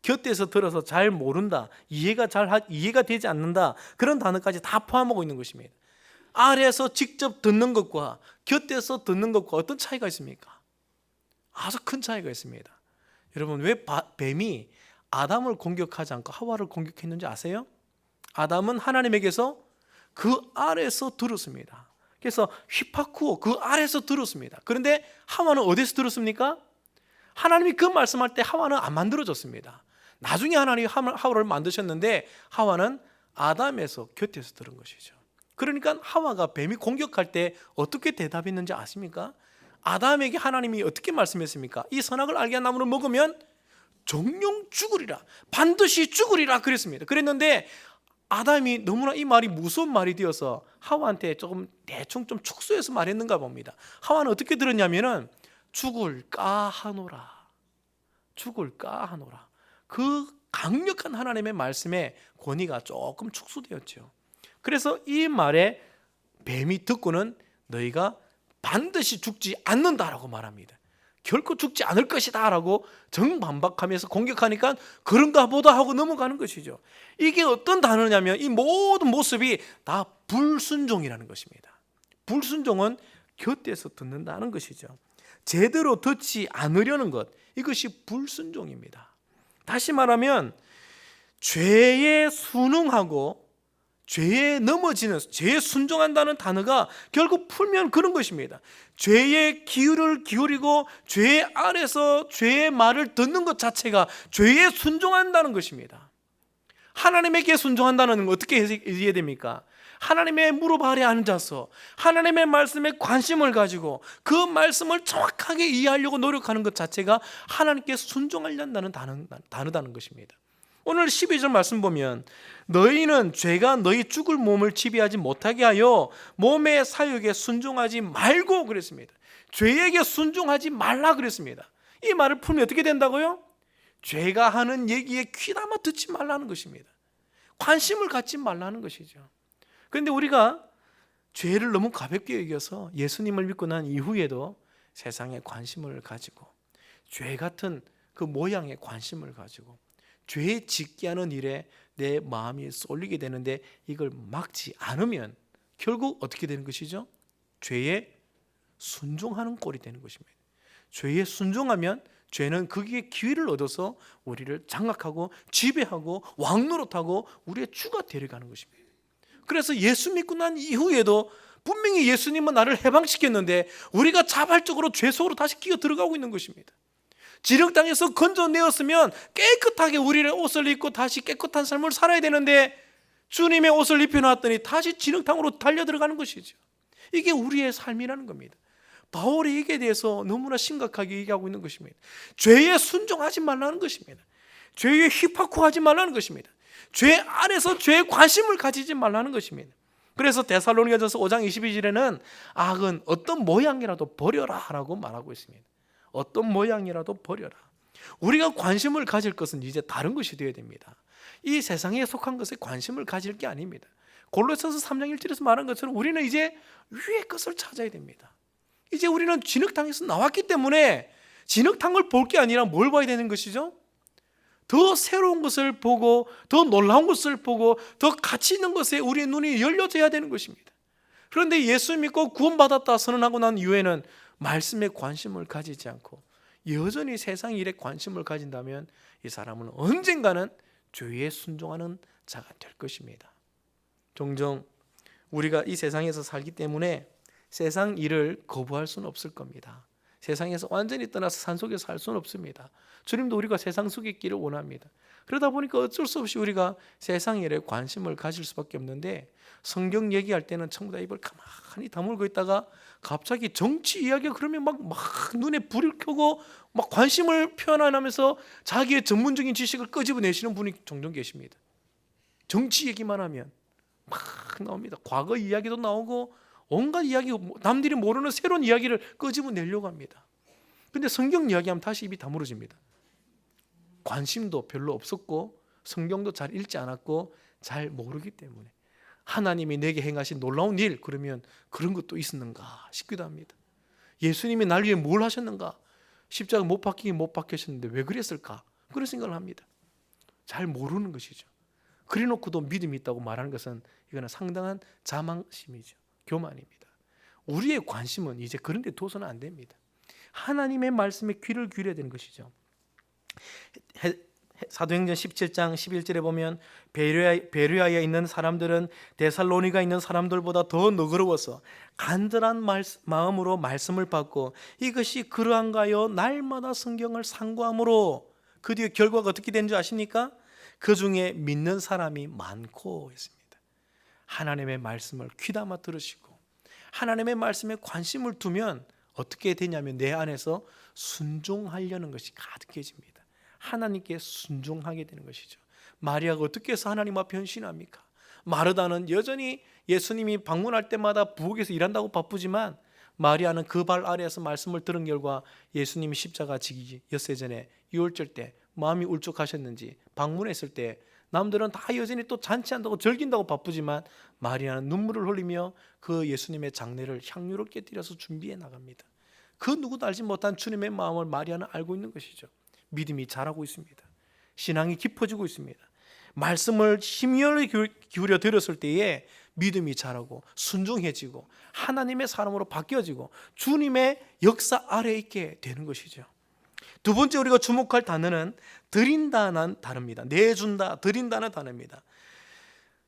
곁에서 들어서 잘 모른다, 이해가 되지 않는다, 그런 단어까지 다 포함하고 있는 것입니다. 아래에서 직접 듣는 것과 곁에서 듣는 것과 어떤 차이가 있습니까? 아주 큰 차이가 있습니다. 여러분, 왜 뱀이 아담을 공격하지 않고 하와를 공격했는지 아세요? 아담은 하나님에게서 그 아래에서 들었습니다. 그래서 휘파쿠오, 그 아래에서 들었습니다. 그런데 하와는 어디서 들었습니까? 하나님이 그 말씀할 때 하와는 안 만들어졌습니다. 나중에 하나님이 하와를 만드셨는데 하와는 아담에서 곁에서 들은 것이죠. 그러니까 하와가 뱀이 공격할 때 어떻게 대답했는지 아십니까? 아담에게 하나님이 어떻게 말씀했습니까? 이 선악을 알게 한 나무를 먹으면 정령 죽으리라, 반드시 죽으리라 그랬습니다. 그랬는데 아담이 너무나 이 말이 무서운 말이 되어서 하와한테 조금 대충 좀 축소해서 말했는가 봅니다. 하와는 어떻게 들었냐면은 죽을까 하노라, 죽을까 하노라. 그 강력한 하나님의 말씀의 권위가 조금 축소되었죠. 그래서 이 말에 뱀이 듣고는 너희가 반드시 죽지 않는다라고 말합니다. 결코 죽지 않을 것이다 라고 정반박하면서 공격하니까 그런가 보다 하고 넘어가는 것이죠. 이게 어떤 단어냐면 이 모든 모습이 다 불순종이라는 것입니다. 불순종은 곁에서 듣는다는 것이죠. 제대로 듣지 않으려는 것, 이것이 불순종입니다. 다시 말하면 죄에 순응하고 죄에 넘어지는, 죄에 순종한다는 단어가 결국 풀면 그런 것입니다. 죄의 기울을 기울이고 죄 아래서 죄의 말을 듣는 것 자체가 죄에 순종한다는 것입니다. 하나님에게 순종한다는 건 어떻게 이해됩니까? 하나님의 무릎 아래 앉아서 하나님의 말씀에 관심을 가지고 그 말씀을 정확하게 이해하려고 노력하는 것 자체가 하나님께 순종하려는 단어다는 것입니다. 오늘 12절 말씀 보면 너희는 죄가 너희 죽을 몸을 지배하지 못하게 하여 몸의 사욕에 순종하지 말고 그랬습니다. 죄에게 순종하지 말라 그랬습니다. 이 말을 풀면 어떻게 된다고요? 죄가 하는 얘기에 귀담아 듣지 말라는 것입니다. 관심을 갖지 말라는 것이죠. 그런데 우리가 죄를 너무 가볍게 여겨서 예수님을 믿고 난 이후에도 세상에 관심을 가지고 죄 같은 그 모양에 관심을 가지고 죄 짓게 하는 일에 내 마음이 쏠리게 되는데 이걸 막지 않으면 결국 어떻게 되는 것이죠? 죄에 순종하는 꼴이 되는 것입니다. 죄에 순종하면 죄는 거기에 기회를 얻어서 우리를 장악하고 지배하고 왕노릇하고 우리의 주가 되어가는 것입니다. 그래서 예수 믿고 난 이후에도 분명히 예수님은 나를 해방시켰는데 우리가 자발적으로 죄 속으로 다시 끼어 들어가고 있는 것입니다. 지력당에서 건져내었으면 깨끗하게 우리의 옷을 입고 다시 깨끗한 삶을 살아야 되는데 주님의 옷을 입혀놨더니 다시 지력탕으로 달려들어가는 것이죠. 이게 우리의 삶이라는 겁니다. 바울이 이게 대해서 너무나 심각하게 얘기하고 있는 것입니다. 죄에 순종하지 말라는 것입니다. 죄에 휘파쿠하지 말라는 것입니다. 죄 안에서 죄에 관심을 가지지 말라는 것입니다. 그래서 데살로니가전서 5장 22절에는 악은 어떤 모양이라도 버려라 라고 말하고 있습니다. 어떤 모양이라도 버려라. 우리가 관심을 가질 것은 이제 다른 것이 되어야 됩니다. 이 세상에 속한 것에 관심을 가질 게 아닙니다. 골로새서 3장 1절에서 말한 것처럼 우리는 이제 위의 것을 찾아야 됩니다. 이제 우리는 진흙탕에서 나왔기 때문에 진흙탕을 볼 게 아니라 뭘 봐야 되는 것이죠? 더 새로운 것을 보고 더 놀라운 것을 보고 더 가치 있는 것에 우리의 눈이 열려져야 되는 것입니다. 그런데 예수 믿고 구원받았다 선언하고 난 이후에는 말씀에 관심을 가지지 않고 여전히 세상 일에 관심을 가진다면 이 사람은 언젠가는 죄에 순종하는 자가 될 것입니다. 종종 우리가 이 세상에서 살기 때문에 세상 일을 거부할 수는 없을 겁니다. 세상에서 완전히 떠나서 산속에서 살 수는 없습니다. 주님도 우리가 세상 속에 있기를 원합니다. 그러다 보니까 어쩔 수 없이 우리가 세상 일에 관심을 가질 수밖에 없는데 성경 얘기할 때는 전부 다 입을 가만히 다물고 있다가 갑자기 정치 이야기가 그러면 막 눈에 불을 켜고 막 관심을 표현하면서 자기의 전문적인 지식을 끄집어내시는 분이 종종 계십니다. 정치 얘기만 하면 막 나옵니다. 과거 이야기도 나오고 온갖 이야기, 남들이 모르는 새로운 이야기를 끄집어내려고 합니다. 그런데 성경 이야기하면 다시 입이 다물어집니다. 관심도 별로 없었고 성경도 잘 읽지 않았고 잘 모르기 때문에 하나님이 내게 행하신 놀라운 일, 그러면 그런 것도 있었는가 싶기도 합니다. 예수님이 날 위해 뭘 하셨는가? 십자가 못 박히긴 못 박히셨는데 왜 그랬을까? 그런 생각을 합니다. 잘 모르는 것이죠. 그래놓고도 믿음이 있다고 말하는 것은 이거는 상당한 자망심이죠. 교만입니다. 우리의 관심은 이제 그런 데 둬서는 안 됩니다. 하나님의 말씀에 귀를 기울여야 되는 것이죠. 사도행전 17장 11절에 보면 베레아에 있는 사람들은 데살로니가 있는 사람들보다 더 너그러워서 간절한 마음으로 말씀을 받고 이것이 그러한가요? 날마다 성경을 상고함으로 그 뒤에 결과가 어떻게 된 줄 아십니까? 그 중에 믿는 사람이 많고 했습니다. 하나님의 말씀을 귀담아 들으시고 하나님의 말씀에 관심을 두면 어떻게 되냐면 내 안에서 순종하려는 것이 가득해집니다. 하나님께 순종하게 되는 것이죠. 마리아가 어떻게 해서 하나님 앞에 헌신합니까? 마르다는 여전히 예수님이 방문할 때마다 부엌에서 일한다고 바쁘지만 마리아는 그 발 아래에서 말씀을 들은 결과 예수님이 십자가 지기 엿새 전에 유월절 때 마음이 울적하셨는지 방문했을 때 남들은 다 여전히 또 잔치한다고 즐긴다고 바쁘지만 마리아는 눈물을 흘리며 그 예수님의 장례를 향유롭게 드려서 준비해 나갑니다. 그 누구도 알지 못한 주님의 마음을 마리아는 알고 있는 것이죠. 믿음이 자라고 있습니다. 신앙이 깊어지고 있습니다. 말씀을 힘이 기울여 들었을 때에 믿음이 자라고 순종해지고 하나님의 사람으로 바뀌어지고 주님의 역사 아래에 있게 되는 것이죠. 두 번째 우리가 주목할 단어는 드린다는 단어입니다. 내준다, 드린다는 단어입니다.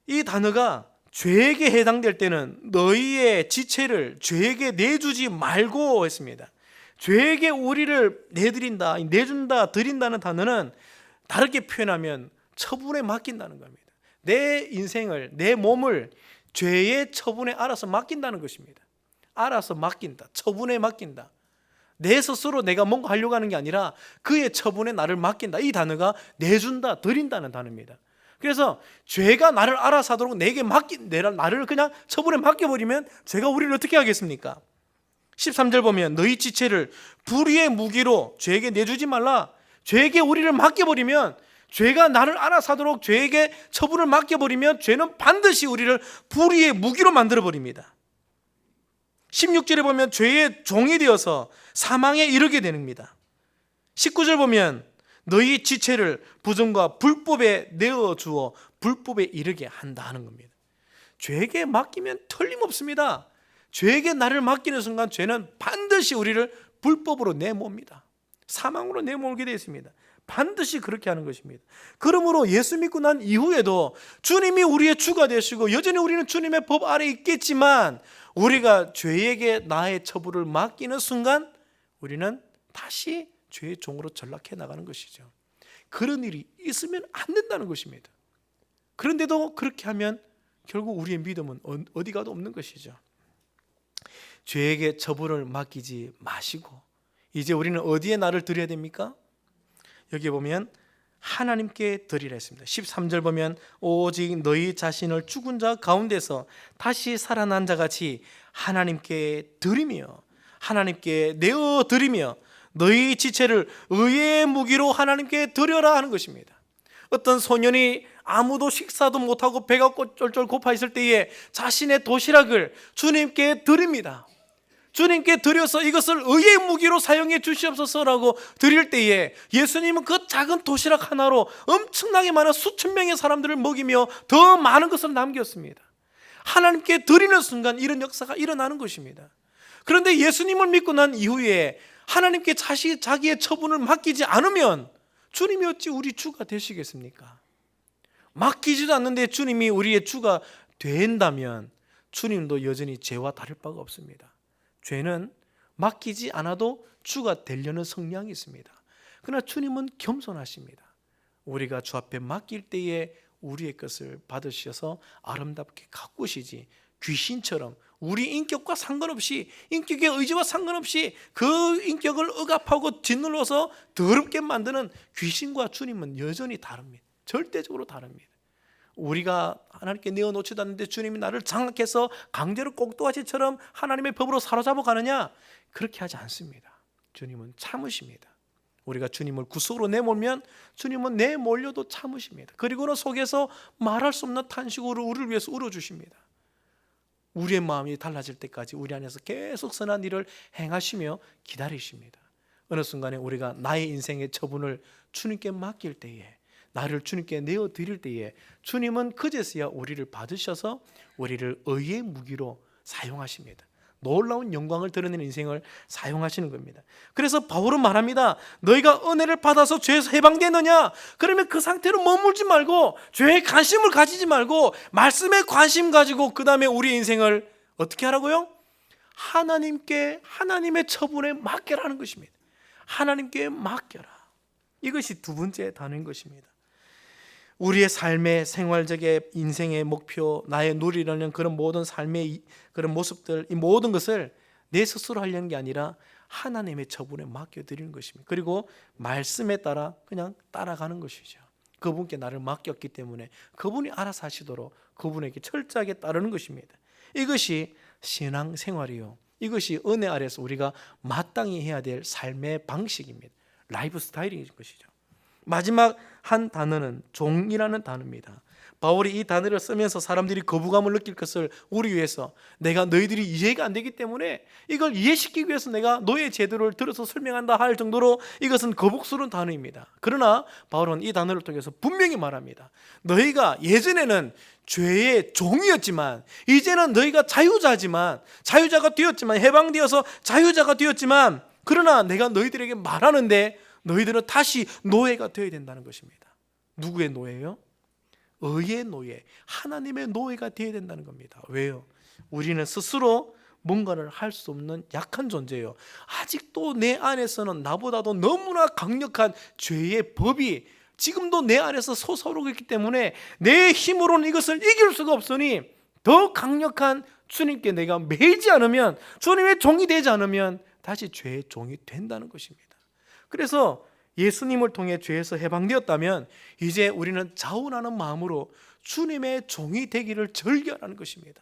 이 단어가 죄에게 해당될 때는 너희의 지체를 죄에게 내주지 말고 했습니다. 죄에게 우리를 내드린다, 내준다, 드린다는 단어는 다르게 표현하면 처분에 맡긴다는 겁니다. 내 인생을, 내 몸을 죄의 처분에 알아서 맡긴다는 것입니다. 알아서 맡긴다, 처분에 맡긴다. 내 스스로 내가 뭔가 하려고 하는 게 아니라 그의 처분에 나를 맡긴다. 이 단어가 내준다, 드린다는 단어입니다. 그래서 죄가 나를 알아서 하도록 내게 나를 그냥 처분에 맡겨버리면 죄가 우리를 어떻게 하겠습니까? 13절 보면 너희 지체를 불의의 무기로 죄에게 내주지 말라. 죄에게 우리를 맡겨버리면 죄가 나를 알아서 하도록 죄에게 처분을 맡겨버리면 죄는 반드시 우리를 불의의 무기로 만들어버립니다. 16절에 보면 죄의 종이 되어서 사망에 이르게 됩니다. 19절 보면 너희 지체를 부정과 불법에 내어주어 불법에 이르게 한다는 겁니다. 죄에게 맡기면 틀림없습니다. 죄에게 나를 맡기는 순간 죄는 반드시 우리를 불법으로 내모읍니다. 사망으로 내몰게 되어 있습니다. 반드시 그렇게 하는 것입니다. 그러므로 예수 믿고 난 이후에도 주님이 우리의 주가 되시고 여전히 우리는 주님의 법 아래에 있겠지만 우리가 죄에게 나의 처분을 맡기는 순간 우리는 다시 죄의 종으로 전락해 나가는 것이죠. 그런 일이 있으면 안 된다는 것입니다. 그런데도 그렇게 하면 결국 우리의 믿음은 어디 가도 없는 것이죠. 죄에게 처분을 맡기지 마시고 이제 우리는 어디에 나를 드려야 됩니까? 여기 보면 하나님께 드리라 했습니다. 13절 보면 오직 너희 자신을 죽은 자 가운데서 다시 살아난 자같이 하나님께 드리며 하나님께 내어 드리며 너희 지체를 의의 무기로 하나님께 드려라 하는 것입니다. 어떤 소년이 아무도 식사도 못하고 배가 쫄쫄 고파 있을 때에 자신의 도시락을 주님께 드립니다. 주님께 드려서 이것을 의의 무기로 사용해 주시옵소서라고 드릴 때에 예수님은 그 작은 도시락 하나로 엄청나게 많은 수천 명의 사람들을 먹이며 더 많은 것을 남겼습니다. 하나님께 드리는 순간 이런 역사가 일어나는 것입니다. 그런데 예수님을 믿고 난 이후에 하나님께 자기의 처분을 맡기지 않으면 주님이 어찌 우리 주가 되시겠습니까? 맡기지도 않는데 주님이 우리의 주가 된다면 주님도 여전히 죄와 다를 바가 없습니다. 죄는 맡기지 않아도 주가 되려는 성향이 있습니다. 그러나 주님은 겸손하십니다. 우리가 주 앞에 맡길 때에 우리의 것을 받으셔서 아름답게 가꾸시지 귀신처럼 우리 인격과 상관없이 인격의 의지와 상관없이 그 인격을 억압하고 짓눌러서 더럽게 만드는 귀신과 주님은 여전히 다릅니다. 절대적으로 다릅니다. 우리가 하나님께 내어놓지도 않는데 주님이 나를 장악해서 강제로 꼭두가시처럼 하나님의 법으로 사로잡아 가느냐? 그렇게 하지 않습니다. 주님은 참으십니다. 우리가 주님을 구속으로 내몰면 주님은 내몰려도 참으십니다. 그리고는 속에서 말할 수 없는 탄식으로 우리를 위해서 울어주십니다. 우리의 마음이 달라질 때까지 우리 안에서 계속 선한 일을 행하시며 기다리십니다. 어느 순간에 우리가 나의 인생의 처분을 주님께 맡길 때에, 나를 주님께 내어드릴 때에 주님은 그제서야 우리를 받으셔서 우리를 의의 무기로 사용하십니다. 놀라운 영광을 드러내는 인생을 사용하시는 겁니다. 그래서 바울은 말합니다. 너희가 은혜를 받아서 죄에서 해방되느냐? 그러면 그 상태로 머물지 말고 죄에 관심을 가지지 말고 말씀에 관심 가지고 그 다음에 우리 인생을 어떻게 하라고요? 하나님께, 하나님의 처분에 맡겨라는 것입니다. 하나님께 맡겨라. 이것이 두 번째 단어인 것입니다. 우리의 삶의 생활적의 인생의 목표, 나의 누리려는 그런 모든 삶의 그런 모습들, 이 모든 것을 내 스스로 하려는 게 아니라 하나님의 처분에 맡겨드리는 것입니다. 그리고 말씀에 따라 그냥 따라가는 것이죠. 그분께 나를 맡겼기 때문에 그분이 알아서 하시도록 그분에게 철저하게 따르는 것입니다. 이것이 신앙생활이요, 이것이 은혜 아래서 우리가 마땅히 해야 될 삶의 방식입니다. 라이프 스타일인 것이죠. 마지막 한 단어는 종이라는 단어입니다. 바울이 이 단어를 쓰면서 사람들이 거부감을 느낄 것을 우리 위해서, 내가 너희들이 이해가 안 되기 때문에 이걸 이해시키기 위해서 내가 너의 제도를 들어서 설명한다 할 정도로 이것은 거북스러운 단어입니다. 그러나 바울은 이 단어를 통해서 분명히 말합니다. 너희가 예전에는 죄의 종이었지만 이제는 너희가 자유자가 되었지만, 해방되어서 자유자가 되었지만, 그러나 내가 너희들에게 말하는데 너희들은 다시 노예가 되어야 된다는 것입니다. 누구의 노예요? 의의 노예, 하나님의 노예가 되어야 된다는 겁니다. 왜요? 우리는 스스로 뭔가를 할 수 없는 약한 존재예요. 아직도 내 안에서는 나보다도 너무나 강력한 죄의 법이 지금도 내 안에서 솟아오르고 있기 때문에 내 힘으로는 이것을 이길 수가 없으니 더 강력한 주님께 내가 매이지 않으면, 주님의 종이 되지 않으면 다시 죄의 종이 된다는 것입니다. 그래서 예수님을 통해 죄에서 해방되었다면 이제 우리는 자원하는 마음으로 주님의 종이 되기를 절규하는 것입니다.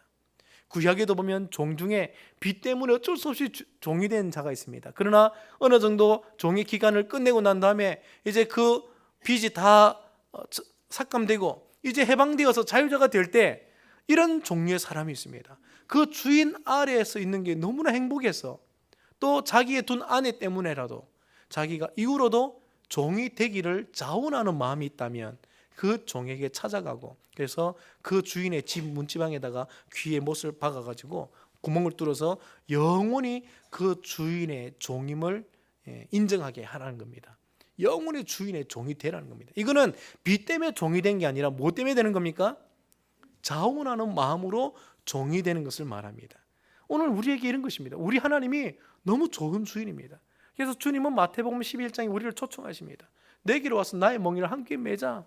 구약에도 보면 종 중에 빚 때문에 어쩔 수 없이 종이 된 자가 있습니다. 그러나 어느 정도 종의 기간을 끝내고 난 다음에 이제 그 빚이 다 삭감되고 이제 해방되어서 자유자가 될 때 이런 종류의 사람이 있습니다. 그 주인 아래에서 있는 게 너무나 행복해서 또 자기의 둔 아내 때문에라도 자기가 이후로도 종이 되기를 자원하는 마음이 있다면 그 종에게 찾아가고, 그래서 그 주인의 집 문지방에다가 귀에 못을 박아가지고 구멍을 뚫어서 영원히 그 주인의 종임을 인정하게 하라는 겁니다. 영원히 주인의 종이 되라는 겁니다. 이거는 빚 때문에 종이 된 게 아니라 뭐 때문에 되는 겁니까? 자원하는 마음으로 종이 되는 것을 말합니다. 오늘 우리에게 이런 것입니다. 우리 하나님이 너무 좋은 주인입니다. 그래서 주님은 마태복음 11장에 우리를 초청하십니다. 내게로 와서 나의 멍에를 함께 매자.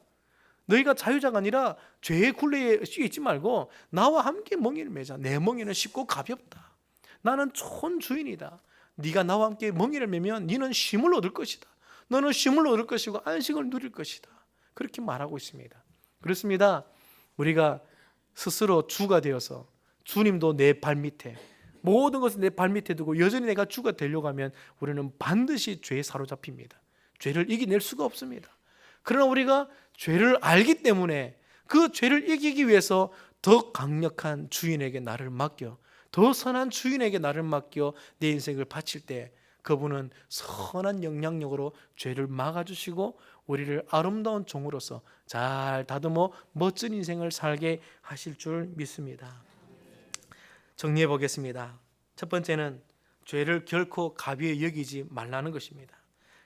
너희가 자유자가 아니라 죄의 굴레에 씌여 있지 말고 나와 함께 멍에를 매자. 내 멍에는 쉽고 가볍다. 나는 좋은 주인이다. 네가 나와 함께 멍에를 매면 너는 쉼을 얻을 것이다. 너는 쉼을 얻을 것이고 안식을 누릴 것이다. 그렇게 말하고 있습니다. 그렇습니다. 우리가 스스로 주가 되어서 주님도 내 발밑에, 모든 것을 내 발밑에 두고 여전히 내가 주가 되려고 하면 우리는 반드시 죄에 사로잡힙니다. 죄를 이겨낼 수가 없습니다. 그러나 우리가 죄를 알기 때문에 그 죄를 이기기 위해서 더 강력한 주인에게 나를 맡겨, 더 선한 주인에게 나를 맡겨 내 인생을 바칠 때 그분은 선한 영향력으로 죄를 막아주시고 우리를 아름다운 종으로서 잘 다듬어 멋진 인생을 살게 하실 줄 믿습니다. 정리해 보겠습니다. 첫 번째는 죄를 결코 가벼이 여기지 말라는 것입니다.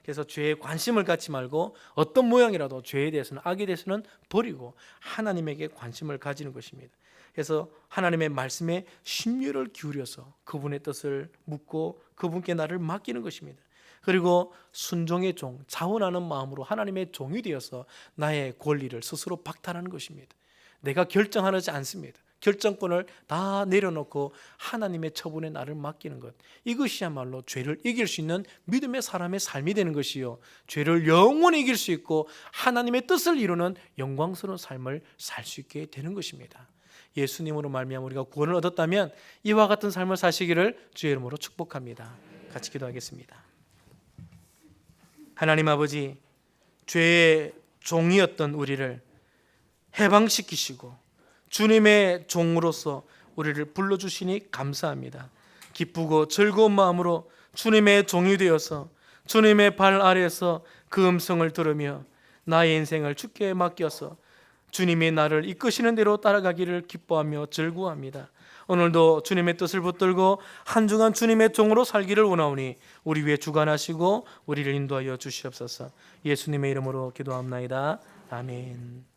그래서 죄에 관심을 갖지 말고 어떤 모양이라도 죄에 대해서는, 악에 대해서는 버리고 하나님에게 관심을 가지는 것입니다. 그래서 하나님의 말씀에 심려를 기울여서 그분의 뜻을 묻고 그분께 나를 맡기는 것입니다. 그리고 순종의 종, 자원하는 마음으로 하나님의 종이 되어서 나의 권리를 스스로 박탈하는 것입니다. 내가 결정하지 않습니다. 결정권을 다 내려놓고 하나님의 처분에 나를 맡기는 것, 이것이야말로 죄를 이길 수 있는 믿음의 사람의 삶이 되는 것이요, 죄를 영원히 이길 수 있고 하나님의 뜻을 이루는 영광스러운 삶을 살 수 있게 되는 것입니다. 예수님으로 말미암아 우리가 구원을 얻었다면 이와 같은 삶을 사시기를 주의 이름으로 축복합니다. 같이 기도하겠습니다. 하나님 아버지, 죄의 종이었던 우리를 해방시키시고 주님의 종으로서 우리를 불러주시니 감사합니다. 기쁘고 즐거운 마음으로 주님의 종이 되어서 주님의 발 아래에서 그 음성을 들으며 나의 인생을 주께 맡겨서 주님이 나를 이끄시는 대로 따라가기를 기뻐하며 즐거워합니다. 오늘도 주님의 뜻을 붙들고 한 주간 주님의 종으로 살기를 원하오니 우리 위에 주관하시고 우리를 인도하여 주시옵소서. 예수님의 이름으로 기도합나이다. 아멘.